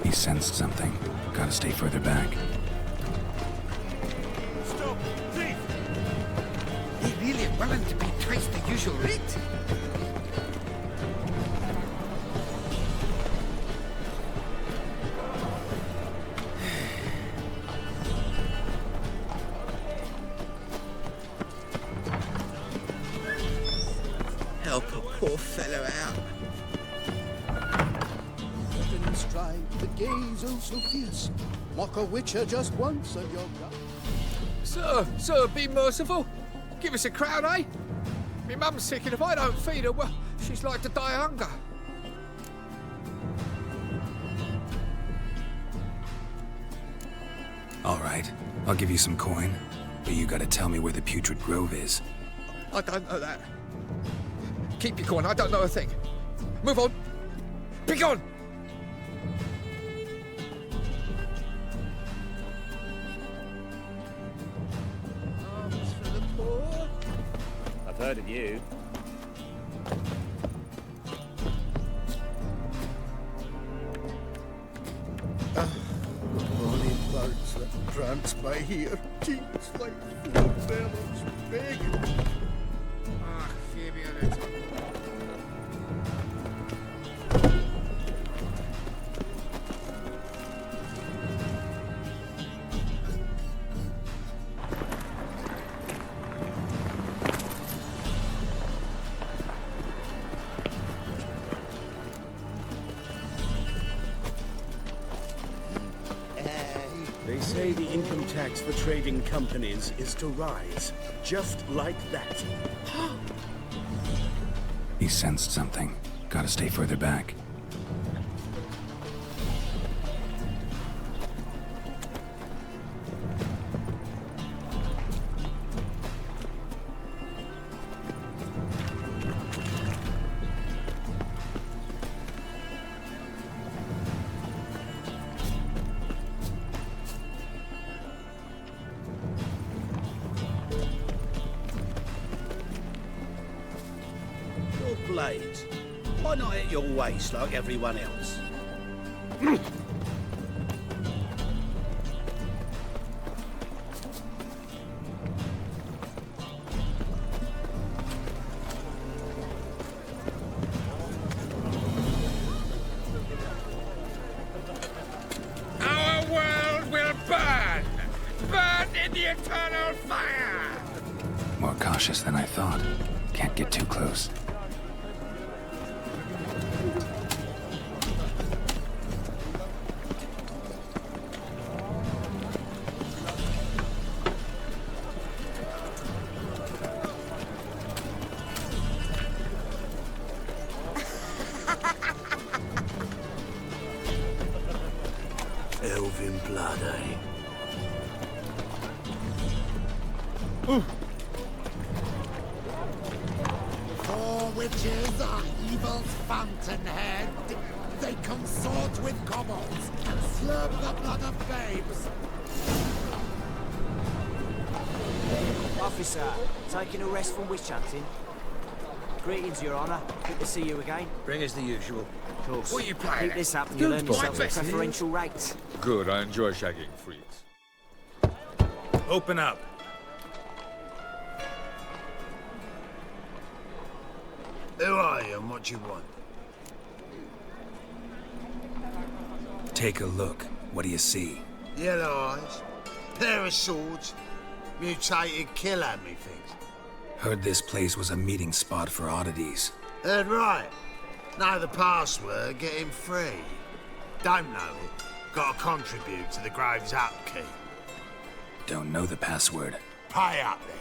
He sensed something. Gotta stay further back. Stop! Thief! He really weren't to be twice the usual rate. Help a poor fellow out. Strike the gaze oh so fierce. Mock a witcher just once and you're gone. Sir, be merciful. Give us a crown, eh? Me mum's sick, and if I don't feed her, well, she's like to die of hunger. All right, I'll give you some coin, but you gotta tell me where the Putrid Grove is. I don't know that. Keep your coin, I don't know a thing. Move on. Be gone! I've heard of you. Morning birds that prance by here. Jeez, like four fellows begging. Ah, Fabian, They say the income tax for trading companies is to rise, just like that. He sensed something. Gotta stay further back. blades. Why not at your waist like everyone else? Our world will burn! Burn in the eternal fire! More cautious than I thought. Can't get too close. Elven blood, eh? Four witches are evil's fountainhead. They consort with kobolds and slurp the blood of babes. Officer, taking a rest from witch hunting. Greetings, Your Honor. Good to see you again. Bring us the usual. Of course. What are you playing Keep this at? up and you'll earn Good yourself boy. a preferential rate. Good, I enjoy shagging freaks. Open up. Who are you and what do you want? Take a look. What do you see? Yellow eyes, pair of swords, mutated killer, methinks. Heard this place was a meeting spot for oddities. Heard right. Know the password, get him free. Don't know it, gotta contribute to the Grave's upkeep. Don't know the password. Pay up then.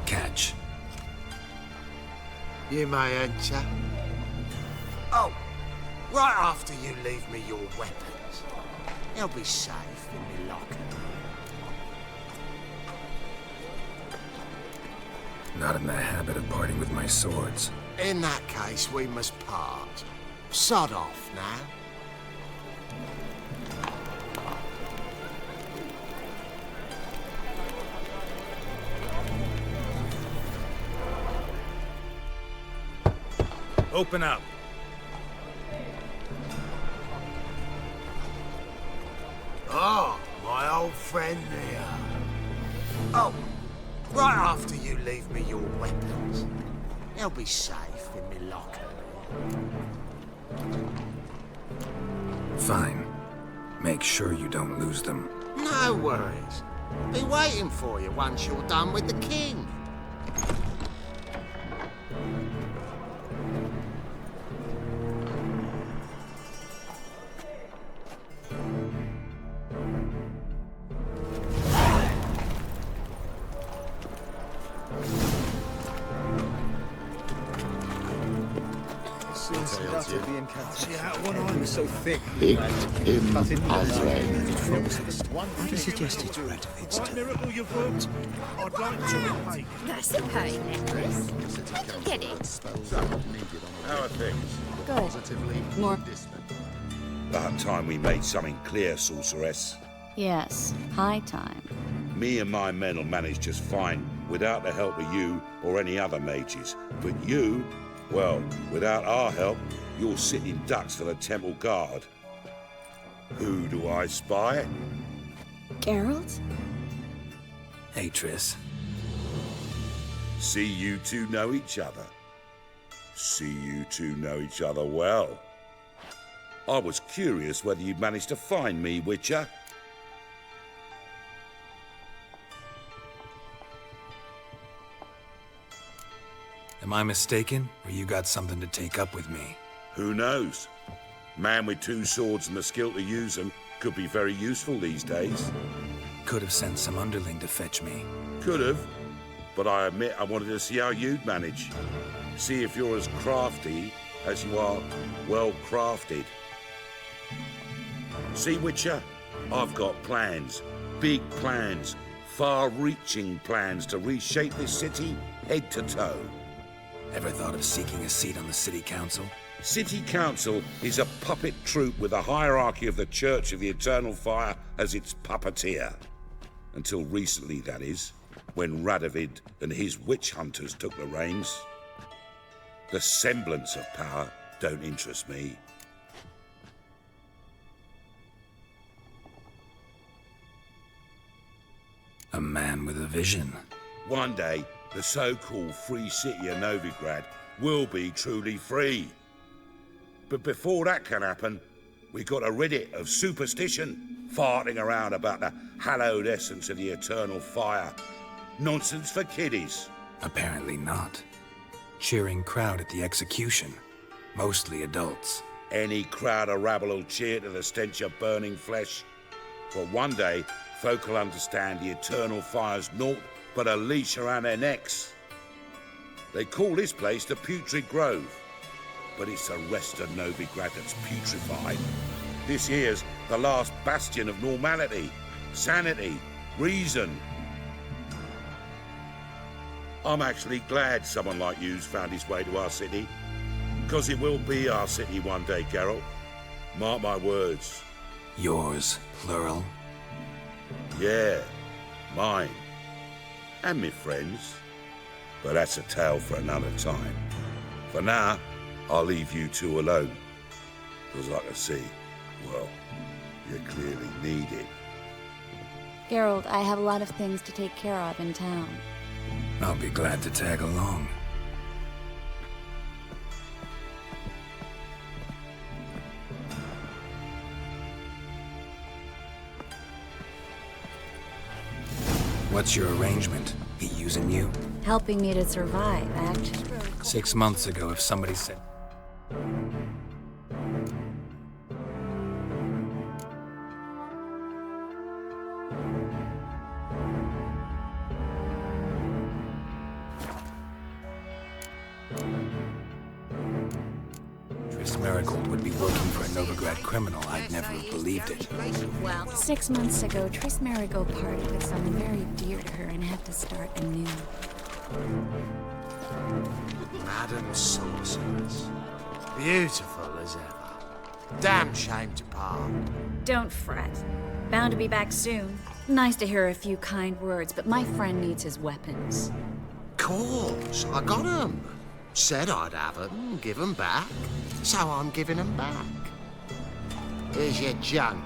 Catch. You may enter. Oh, right after you leave me your weapons. They'll be safe in my locker. Not in the habit of parting with my swords. In that case, we must part. Sod off now. Open up. Oh, my old friend there. Oh, right after you leave me your weapons. They'll be safe in my locker. Fine. Make sure you don't lose them. No worries. Be waiting for you once you're done with the king. See how one eye was so thick. I suggest it's red. What miracle you've worked? I'd like to repay. That's a pay necklace. Get it. How are things? Good. More. About time we made something clear, sorceress. Yes, high time. Me and my men will manage just fine without the help of you or any other mages. But you, well, without our help, you're sitting ducks for the temple guard. Who do I spy? Geralt? Hey, Triss. See you two know each other. See you two know each other well. I was curious whether you'd managed to find me, Witcher. Am I mistaken, or you got something to take up with me? Who knows? Man with two swords and the skill to use them could be very useful these days. Could have sent some underling to fetch me. Could have, but I admit I wanted to see how you'd manage. See if you're as crafty as you are well-crafted. See, Witcher? I've got plans. Big plans. Far-reaching plans to reshape this city head to toe. Ever thought of seeking a seat on the city council? City Council is a puppet troupe with a hierarchy of the Church of the Eternal Fire as its puppeteer. Until recently, that is, when Radovid and his witch hunters took the reins. The semblance of power don't interest me. A man with a vision. One day, the so-called free city of Novigrad will be truly free. But before that can happen, we gotta rid it of superstition, farting around about the hallowed essence of the eternal fire. Nonsense for kiddies. Apparently not. Cheering crowd at the execution. Mostly adults. Any crowd of rabble will cheer to the stench of burning flesh. But one day, folk will understand the eternal fire's naught but a leash around their necks. They call this place the Putrid Grove, but it's the rest of Novigrad that's putrefied. This here's the last bastion of normality, sanity, reason. I'm actually glad someone like you's found his way to our city, because it will be our city one day, Geralt. Mark my words. Yours, plural? Yeah, mine. And me friends. But that's a tale for another time. For now, I'll leave you two alone. Because I can see, well, you clearly need it. Geralt, I have a lot of things to take care of in town. I'll be glad to tag along. What's your arrangement? He using you? Helping me to survive, actually. 6 months ago, if somebody said... Triss Merigold would be working for a Novigrad criminal, I'd never have believed it. Well, 6 months ago, Triss Merigold parted with someone very dear to her and had to start anew. Madam Sorceress. Beautiful as ever. Damn shame to part. Don't fret. Bound to be back soon. Nice to hear a few kind words, but my friend needs his weapons. Course, I got 'em. Said I'd have 'em, give 'em back. So I'm giving 'em back. Here's your junk.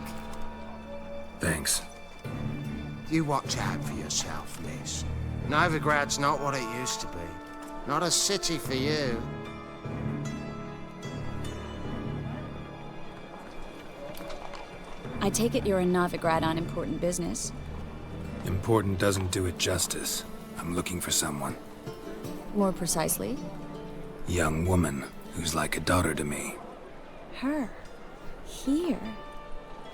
Thanks. You watch out for yourself, miss. Novigrad's not what it used to be. Not a city for you. I take it you're in Novigrad on important business. Important doesn't do it justice. I'm looking for someone. More precisely? Young woman who's like a daughter to me. Her? Here?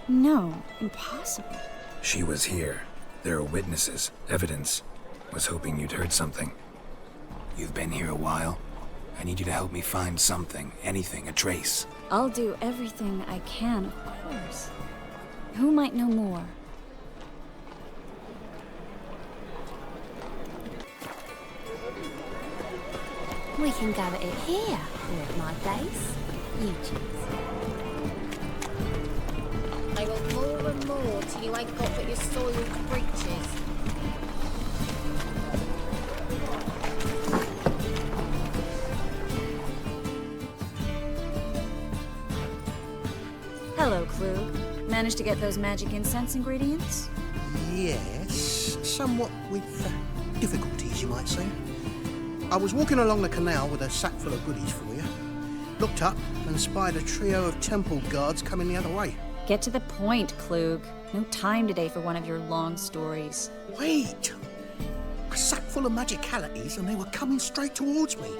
No, impossible. She was here. There are witnesses, evidence. Was hoping you'd heard something. You've been here a while. I need you to help me find something, anything, a trace. I'll do everything I can, of course. Who might know more? We can go at it here, or at my place. You choose. I want more and more till you ain't got but your soiled breeches. Hello, Klug. Managed to get those magic incense ingredients? Yes, somewhat with difficulties, you might say. I was walking along the canal with a sack full of goodies for you. Looked up and spied a trio of temple guards coming the other way. Get to the point, Klug. No time today for one of your long stories. Wait! A sack full of magicalities and they were coming straight towards me.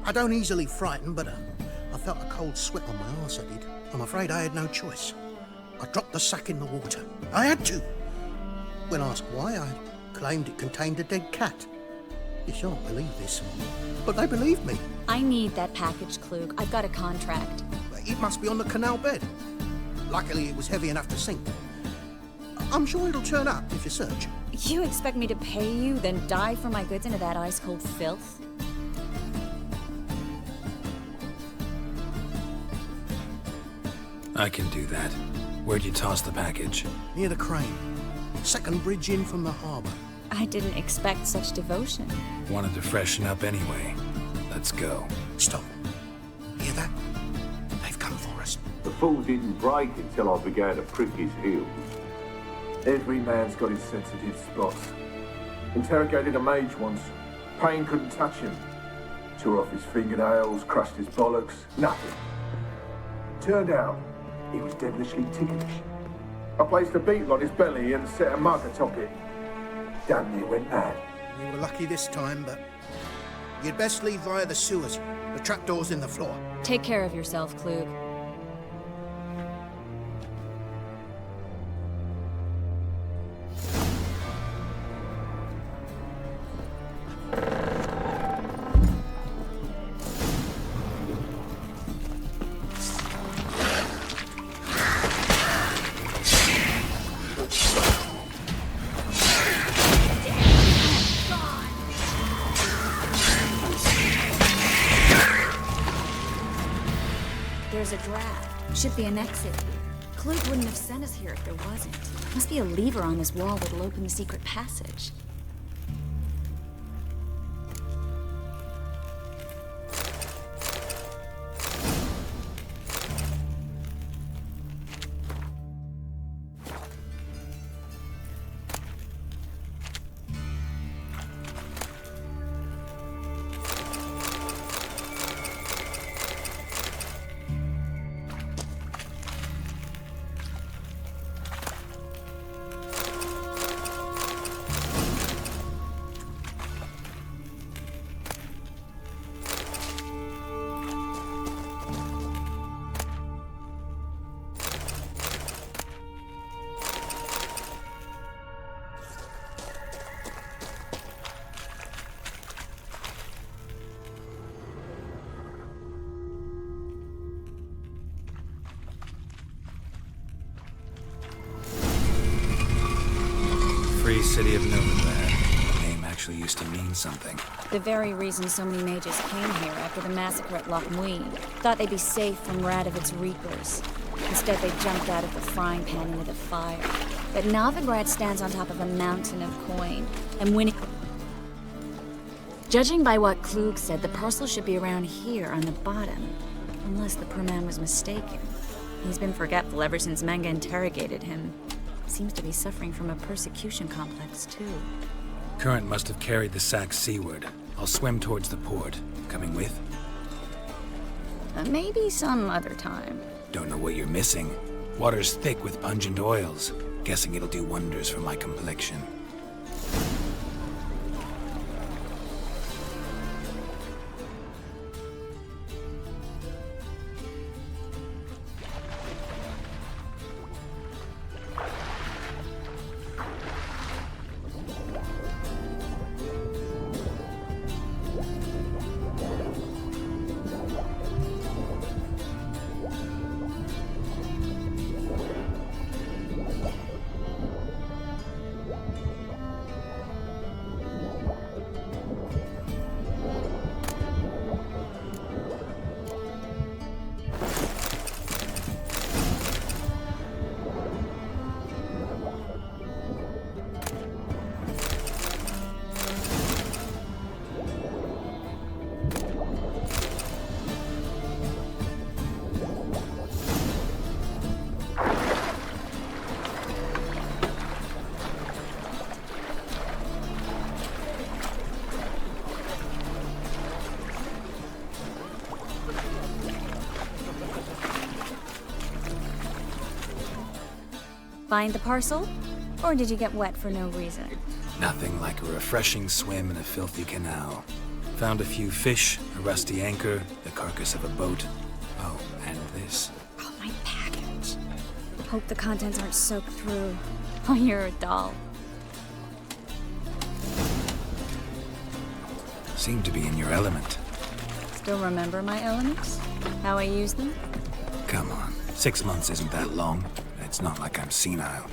I don't easily frighten, but I felt a cold sweat on my arse, I did. I'm afraid I had no choice. I dropped the sack in the water. I had to. When asked why, I claimed it contained a dead cat. You shan't believe this, but they believed me. I need that package, Klug. I've got a contract. It must be on the canal bed. Luckily, it was heavy enough to sink. I'm sure it'll turn up if you search. You expect me to pay you, then dive for my goods into that ice-cold filth? I can do that. Where'd you toss the package? Near the crane. Second bridge in from the harbour. I didn't expect such devotion. Wanted to freshen up anyway. Let's go. Stop. Hear that? They've come for us. The fall didn't break until I began to prick his heels. Every man's got his sensitive spots. Interrogated a mage once. Pain couldn't touch him. Tore off his fingernails, crushed his bollocks, nothing. Turned out, he was devilishly ticklish. I placed a beetle on his belly and set a mug atop it. Damn near went mad. We were lucky this time, but you'd best leave via the sewers. The trapdoor's in the floor. Take care of yourself, Klug. There's a draft. Should be an exit here. Klug wouldn't have sent us here if there wasn't. Must be a lever on this wall that'll open the secret passage. Free City of Novigrad. The name actually used to mean something. The very reason so many mages came here after the massacre at Loch Muin. Thought they'd be safe from Radovid's reapers. Instead, they jumped out of the frying pan into the fire. But Novigrad stands on top of a mountain of coin, and winning... Judging by what Klug said, the parcel should be around here on the bottom. Unless the poor man was mistaken. He's been forgetful ever since Manga interrogated him. Seems to be suffering from a persecution complex, too. Current must have carried the sack seaward. I'll swim towards the port. Coming with? Maybe some other time. Don't know what you're missing. Water's thick with pungent oils. Guessing it'll do wonders for my complexion. Find the parcel? Or did you get wet for no reason? Nothing like a refreshing swim in a filthy canal. Found a few fish, a rusty anchor, the carcass of a boat. Oh, and this. Oh, my package. Hope the contents aren't soaked through. Oh, you're a doll. Seem to be in your element. Still remember my elements? How I use them? Come on. 6 months isn't that long. It's not like I'm senile.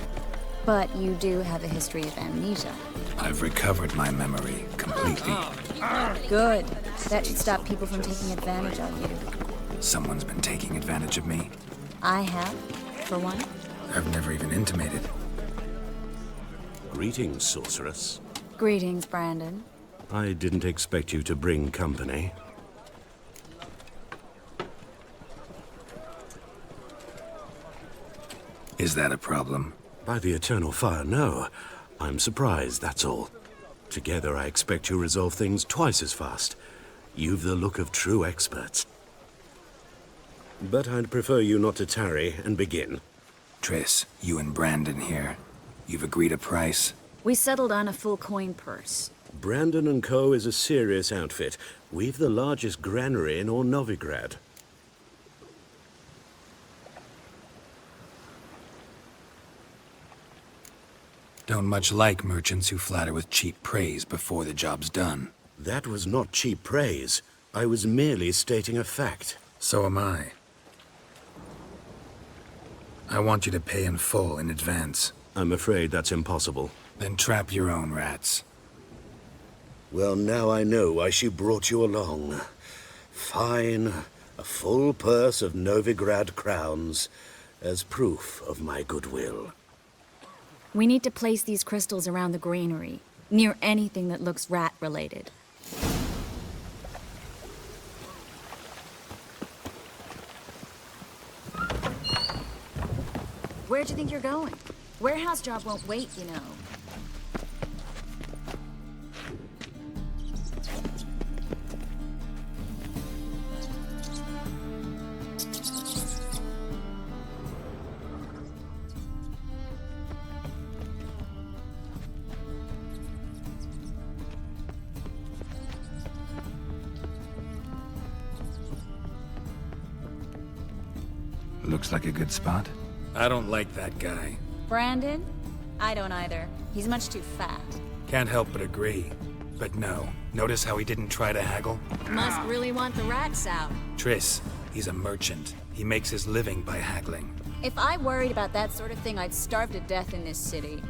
But you do have a history of amnesia. I've recovered my memory completely. Good. That should stop people from taking advantage of you. Someone's been taking advantage of me. I have, for one. I've never even intimated. Greetings, sorceress. Greetings, Brandon. I didn't expect you to bring company. Is that a problem? By the Eternal Fire, no. I'm surprised, that's all. Together, I expect you resolve things twice as fast. You've the look of true experts. But I'd prefer you not to tarry and begin. Triss, you and Brandon here. You've agreed a price? We settled on a full coin purse. Brandon & Co. is a serious outfit. We've the largest granary in all Novigrad. Don't much like merchants who flatter with cheap praise before the job's done. That was not cheap praise. I was merely stating a fact. So am I. I want you to pay in full in advance. I'm afraid that's impossible. Then trap your own rats. Well, now I know why she brought you along. Fine. A full purse of Novigrad crowns as proof of my goodwill. We need to place these crystals around the granary, near anything that looks rat-related. Where'd you think you're going? Warehouse job won't wait, you know. Looks like a good spot. I don't like that guy. Brandon? I don't either. He's much too fat. Can't help but agree. But no, notice how he didn't try to haggle? Must really want the rats out. Triss, he's a merchant. He makes his living by haggling. If I worried about that sort of thing, I'd starve to death in this city.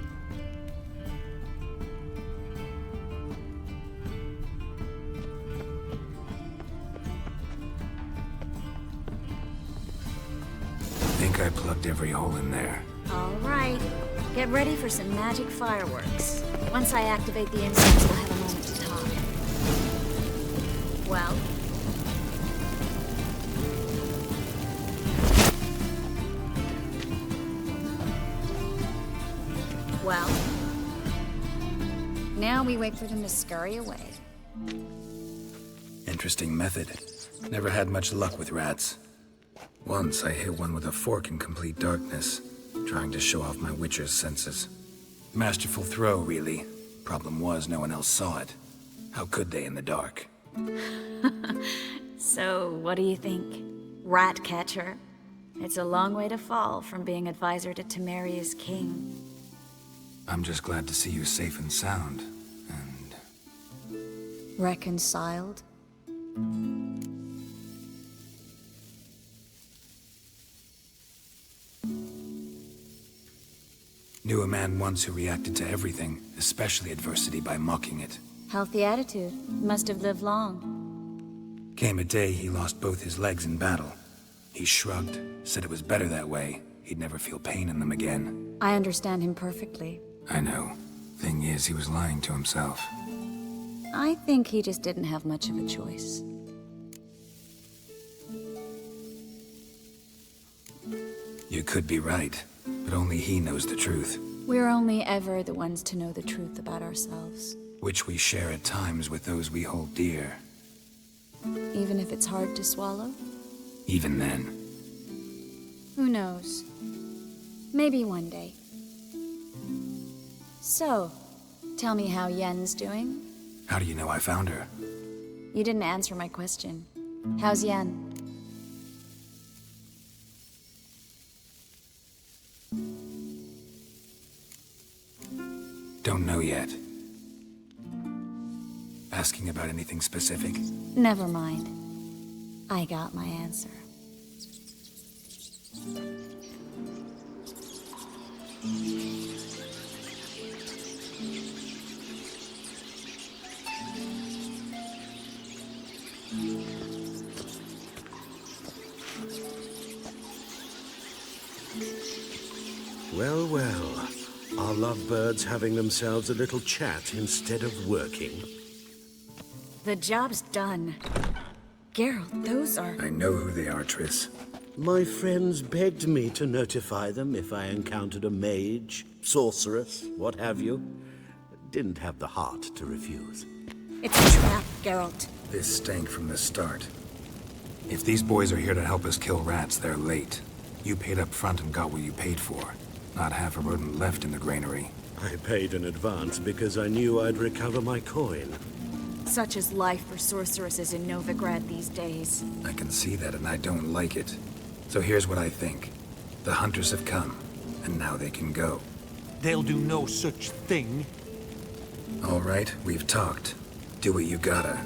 Think I plugged every hole in there. All right. Get ready for some magic fireworks. Once I activate the incense, we'll have a moment to talk. Well? Well? Now we wait for them to scurry away. Interesting method. Never had much luck with rats. Once I hit one with a fork in complete darkness, trying to show off my witcher's senses. Masterful throw, really. Problem was, no one else saw it. How could they in the dark? So, what do you think? Rat catcher? It's a long way to fall from being advisor to Temeria's king. I'm just glad to see you safe and sound, and... Reconciled? Knew a man once who reacted to everything, especially adversity, by mocking it. Healthy attitude. Must have lived long. Came a day he lost both his legs in battle. He shrugged, said it was better that way. He'd never feel pain in them again. I understand him perfectly. I know. Thing is, he was lying to himself. I think he just didn't have much of a choice. You could be right, but only he knows the truth. We're only ever the ones to know the truth about ourselves. Which we share at times with those we hold dear. Even if it's hard to swallow? Even then. Who knows? Maybe one day. So, tell me how Yen's doing? How do you know I found her? You didn't answer my question. How's Yen? Don't know yet. Asking about anything specific? Never mind. I got my answer. Well, well. Are lovebirds having themselves a little chat instead of working? The job's done. Geralt, those are... I know who they are, Triss. My friends begged me to notify them if I encountered a mage, sorceress, what have you. Didn't have the heart to refuse. It's a trap, Geralt. This stank from the start. If these boys are here to help us kill rats, they're late. You paid up front and got what you paid for. Not half a rodent left in the granary. I paid in advance because I knew I'd recover my coin. Such is life for sorceresses in Novigrad these days. I can see that, and I don't like it. So here's what I think. The hunters have come, and now they can go. They'll do no such thing. All right, we've talked. Do what you gotta.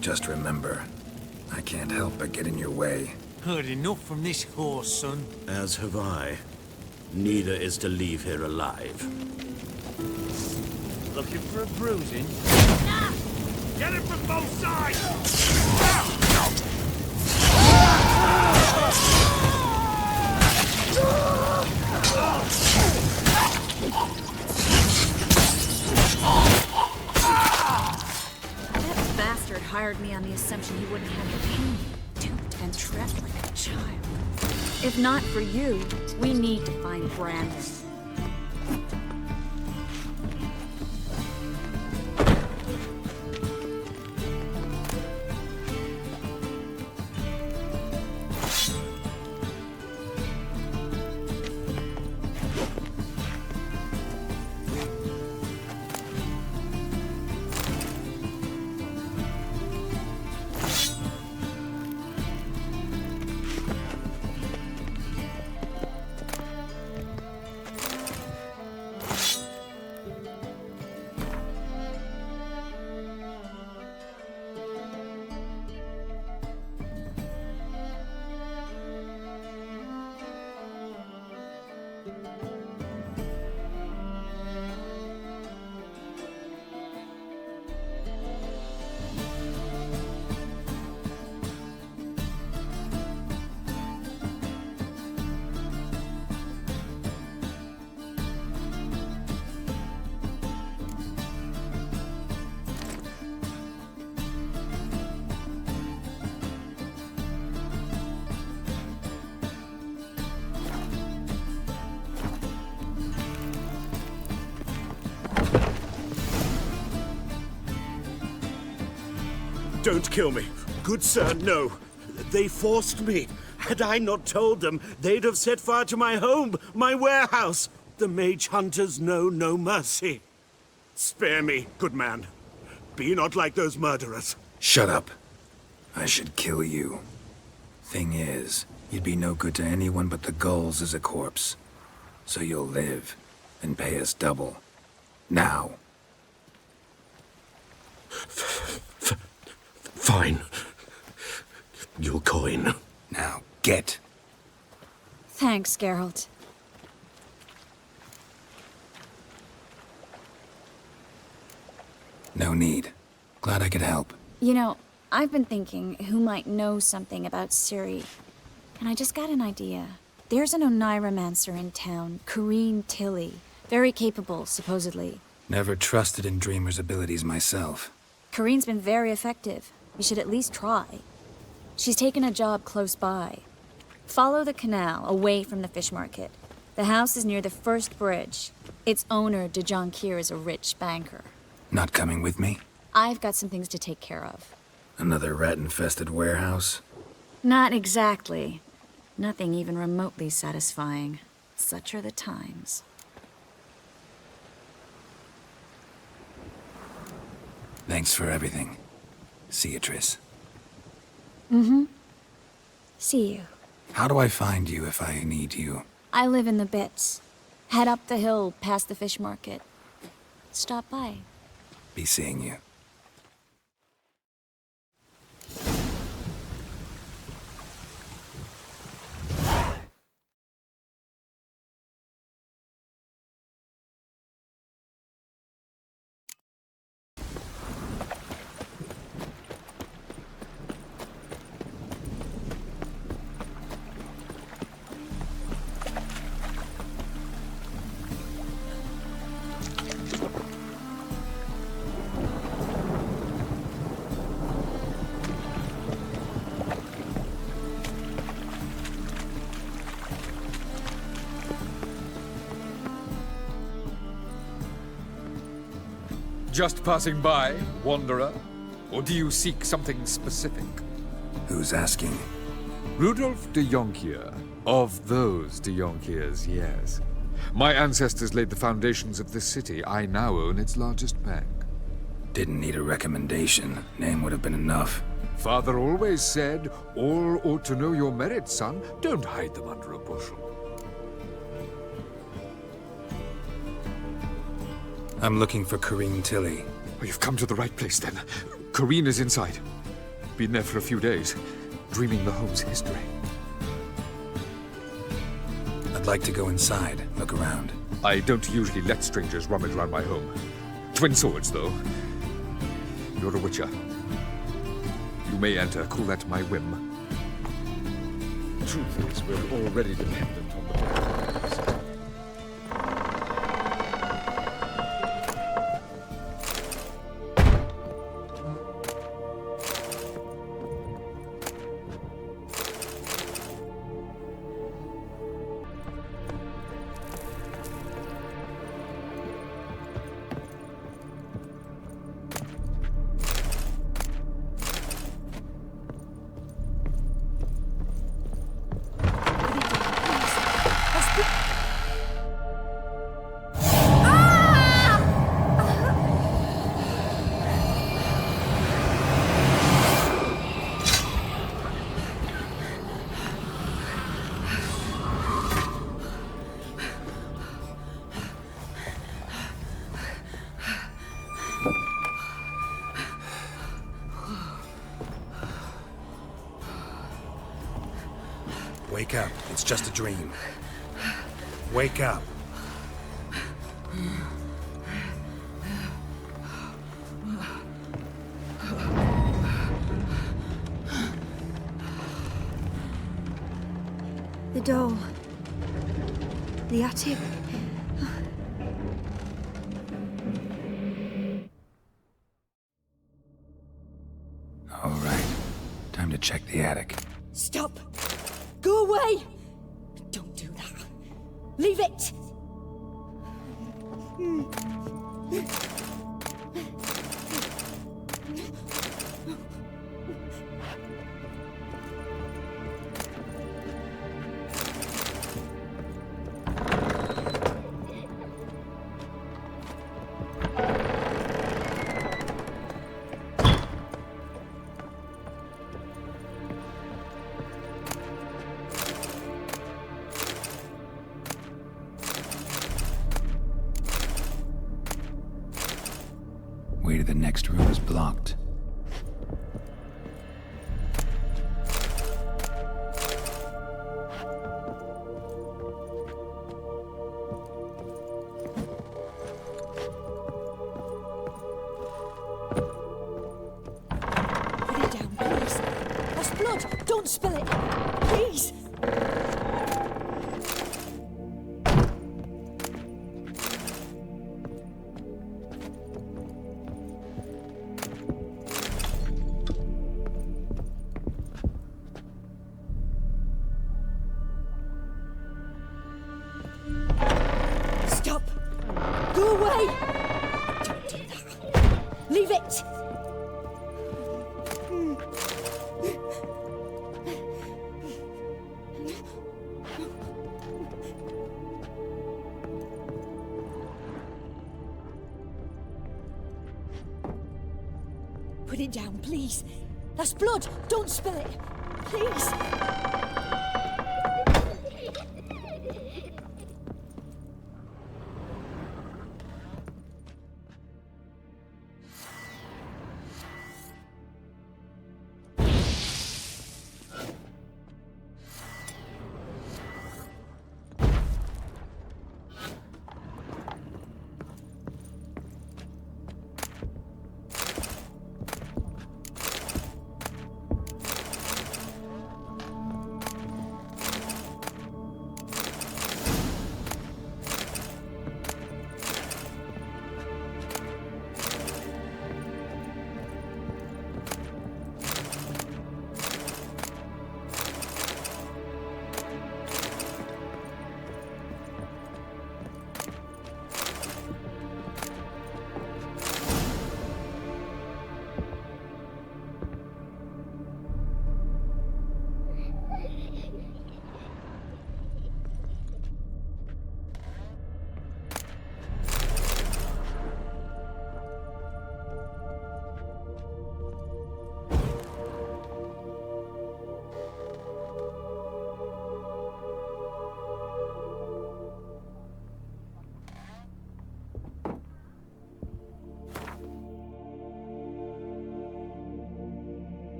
Just remember, I can't help but get in your way. Heard enough from this horse, son. As have I. Neither is to leave here alive. Looking for a bruising? Get it from both sides! That bastard hired me on the assumption he wouldn't have to pay me. Duped and trapped like a child. If not for you, we need to find Brandon. Don't kill me. Good sir, no. They forced me. Had I not told them, they'd have set fire to my home, my warehouse. The mage hunters know no mercy. Spare me, good man. Be not like those murderers. Shut up. I should kill you. Thing is, you'd be no good to anyone but the gulls as a corpse. So you'll live and pay us double. Now. Fine. Your coin. Now, get. Thanks, Geralt. No need. Glad I could help. You know, I've been thinking who might know something about Ciri. And I just got an idea. There's an Oneiromancer in town, Corrine Tilly. Very capable, supposedly. Never trusted in Dreamer's abilities myself. Corrine's been very effective. You should at least try. She's taken a job close by. Follow the canal, away from the fish market. The house is near the first bridge. Its owner, de Jonquière, is a rich banker. Not coming with me? I've got some things to take care of. Another rat-infested warehouse? Not exactly. Nothing even remotely satisfying. Such are the times. Thanks for everything. See you, Triss. Mm-hmm. See you. How do I find you if I need you? I live in the Bits. Head up the hill past the fish market. Stop by. Be seeing you. Just passing by, wanderer? Or do you seek something specific? Who's asking? Rudolf de Jonkier. Of those de Jonkiers, yes. My ancestors laid the foundations of this city. I now own its largest bank. Didn't need a recommendation. Name would have been enough. Father always said, all ought to know your merits, son. Don't hide them under a bushel. I'm looking for Corrine Tilly. Oh, you've come to the right place, then. Corrine is inside. Been there for a few days, dreaming the home's history. I'd like to go inside, look around. I don't usually let strangers rummage around my home. Twin swords, though. You're a witcher. You may enter, call that my whim. Truth is, we're already dependent on the Blacklands. Wake up. It's just a dream. Wake up. The doll. The attic. All right. Time to check the attic. Stop! Go away! Don't do that. Leave it! Way to the next room is blocked. Put it down, please. That's blood. Don't spill it. Please. Stop. Go away. Don't do that. Leave it. Put it down, please. That's blood. Don't spill it. Please.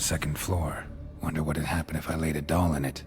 second floor. Wonder what would happen if I laid a doll in it.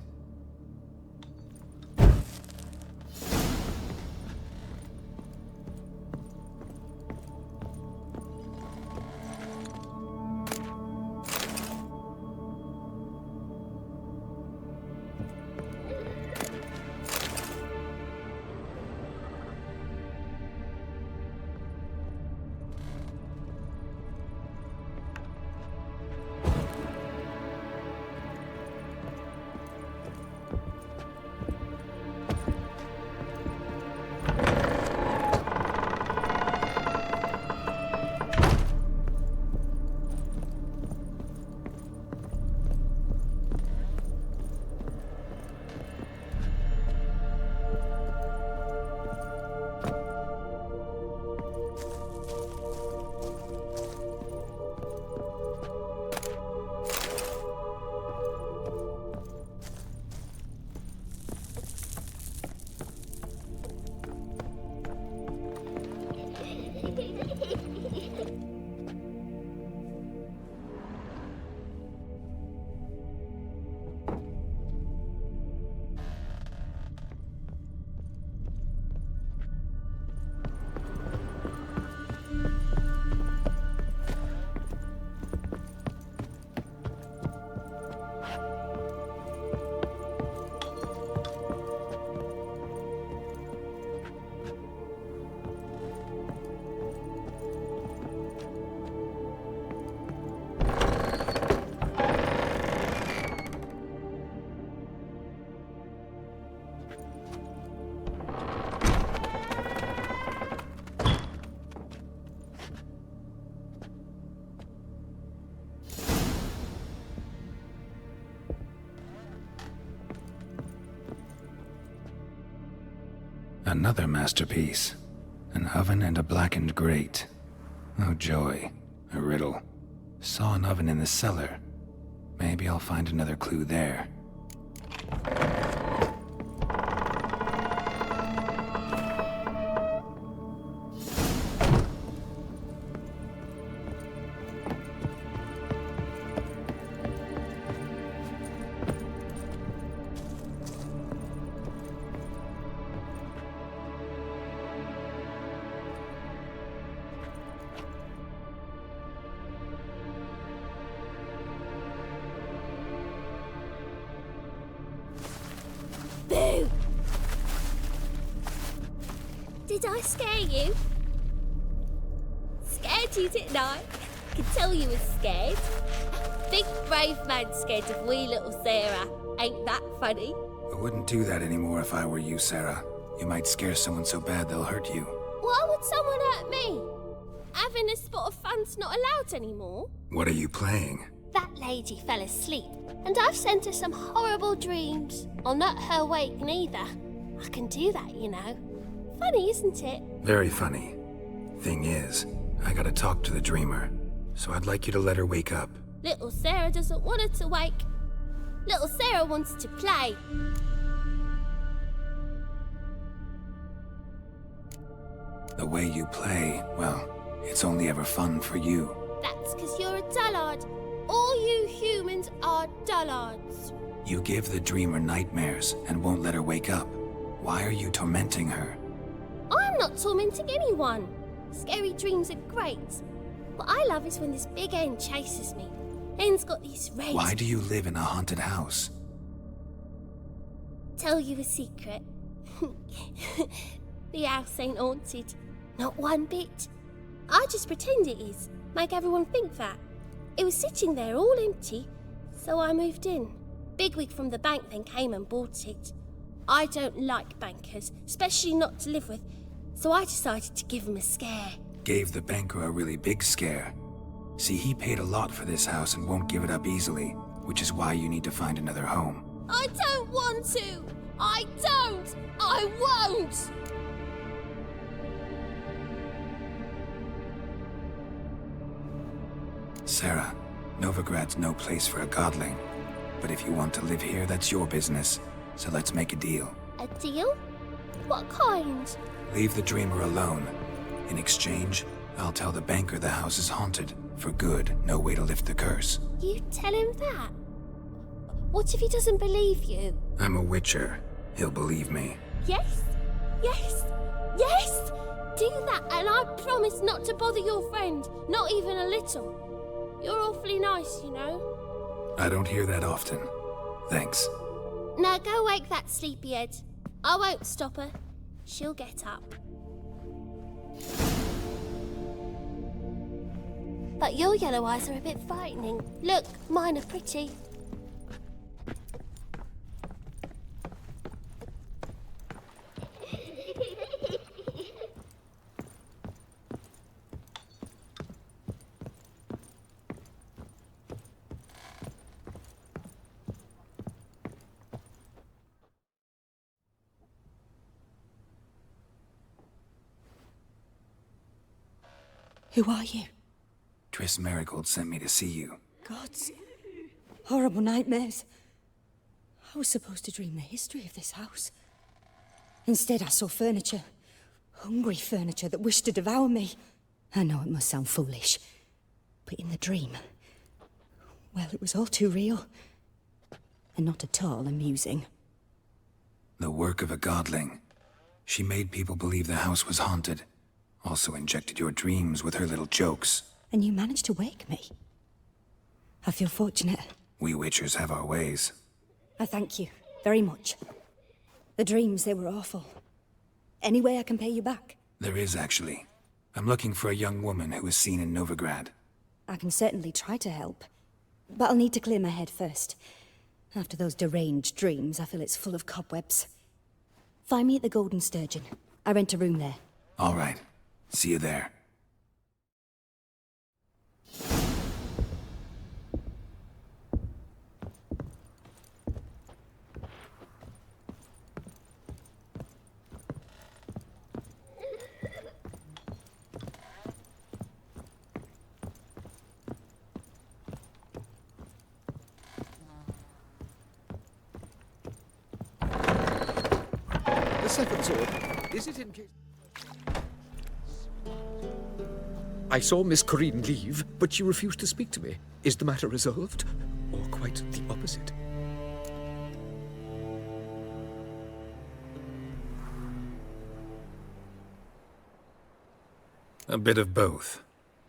Another masterpiece. An oven and a blackened grate. Oh joy. A riddle. Saw an oven in the cellar. Maybe I'll find another clue there. Boo! Did I scare you? Scared you, didn't I? Could tell you was scared. Big brave man scared of wee little Sarah. Ain't that funny? I wouldn't do that anymore if I were you, Sarah. You might scare someone so bad they'll hurt you. Why would someone hurt me? Having a spot of fun's not allowed anymore. What are you playing? That lady fell asleep, and I've sent her some horrible dreams. I'll not her wake neither. I can do that, you know. Funny, isn't it? Very funny. Thing is, I gotta talk to the dreamer, so I'd like you to let her wake up. Little Sarah doesn't want her to wake. Little Sarah wants to play. The way you play, well, it's only ever fun for you. That's because you're a dullard. All you humans are dullards. You give the dreamer nightmares and won't let her wake up. Why are you tormenting her? I'm not tormenting anyone. Scary dreams are great. What I love is when this big hen chases me. Hen's got these rays. Why do you live in a haunted house? Tell you a secret. The house ain't haunted. Not one bit. I just pretend it is. Make everyone think that. It was sitting there all empty, so I moved in. Bigwig from the bank then came and bought it. I don't like bankers, especially not to live with, so I decided to give him a scare. Gave the banker a really big scare. See, he paid a lot for this house and won't give it up easily, which is why you need to find another home. I don't want to! I don't! I won't! Sarah, Novigrad's no place for a godling. But if you want to live here, that's your business. So let's make a deal. A deal? What kind? Leave the dreamer alone. In exchange, I'll tell the banker the house is haunted. For good, no way to lift the curse. You tell him that? What if he doesn't believe you? I'm a witcher. He'll believe me. Yes? Yes? Yes! Do that, and I promise not to bother your friend. Not even a little. You're awfully nice, you know. I don't hear that often. Thanks. Now go wake that sleepyhead. I won't stop her. She'll get up. But your yellow eyes are a bit frightening. Look, mine are pretty. Who are you? Triss Merigold sent me to see you. Gods. Horrible nightmares. I was supposed to dream the history of this house. Instead, I saw furniture. Hungry furniture that wished to devour me. I know it must sound foolish, but in the dream, well, it was all too real. And not at all amusing. The work of a godling. She made people believe the house was haunted. Also injected your dreams with her little jokes. And you managed to wake me. I feel fortunate. We witchers have our ways. I thank you very much. The dreams, they were awful. Any way I can pay you back? There is, actually. I'm looking for a young woman who was seen in Novigrad. I can certainly try to help. But I'll need to clear my head first. After those deranged dreams, I feel it's full of cobwebs. Find me at the Golden Sturgeon. I rent a room there. All right. See you there. The second sword. Is it in case... I saw Miss Corinne leave, but she refused to speak to me. Is the matter resolved? Or quite the opposite? A bit of both.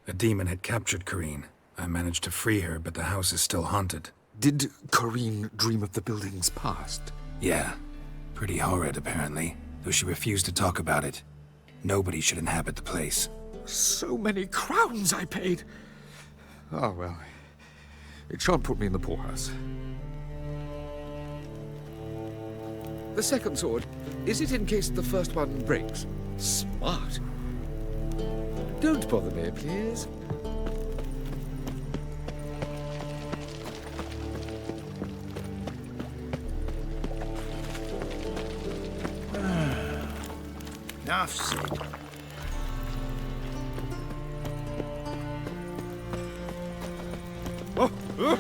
A demon had captured Corinne. I managed to free her, but the house is still haunted. Did Corinne dream of the building's past? Yeah. Pretty horrid, apparently, though she refused to talk about it. Nobody should inhabit the place. So many crowns I paid! Oh, well. It shan't put me in the poorhouse. The second sword. Is it in case the first one breaks? Smart. Don't bother me, please. Enough said. Oh,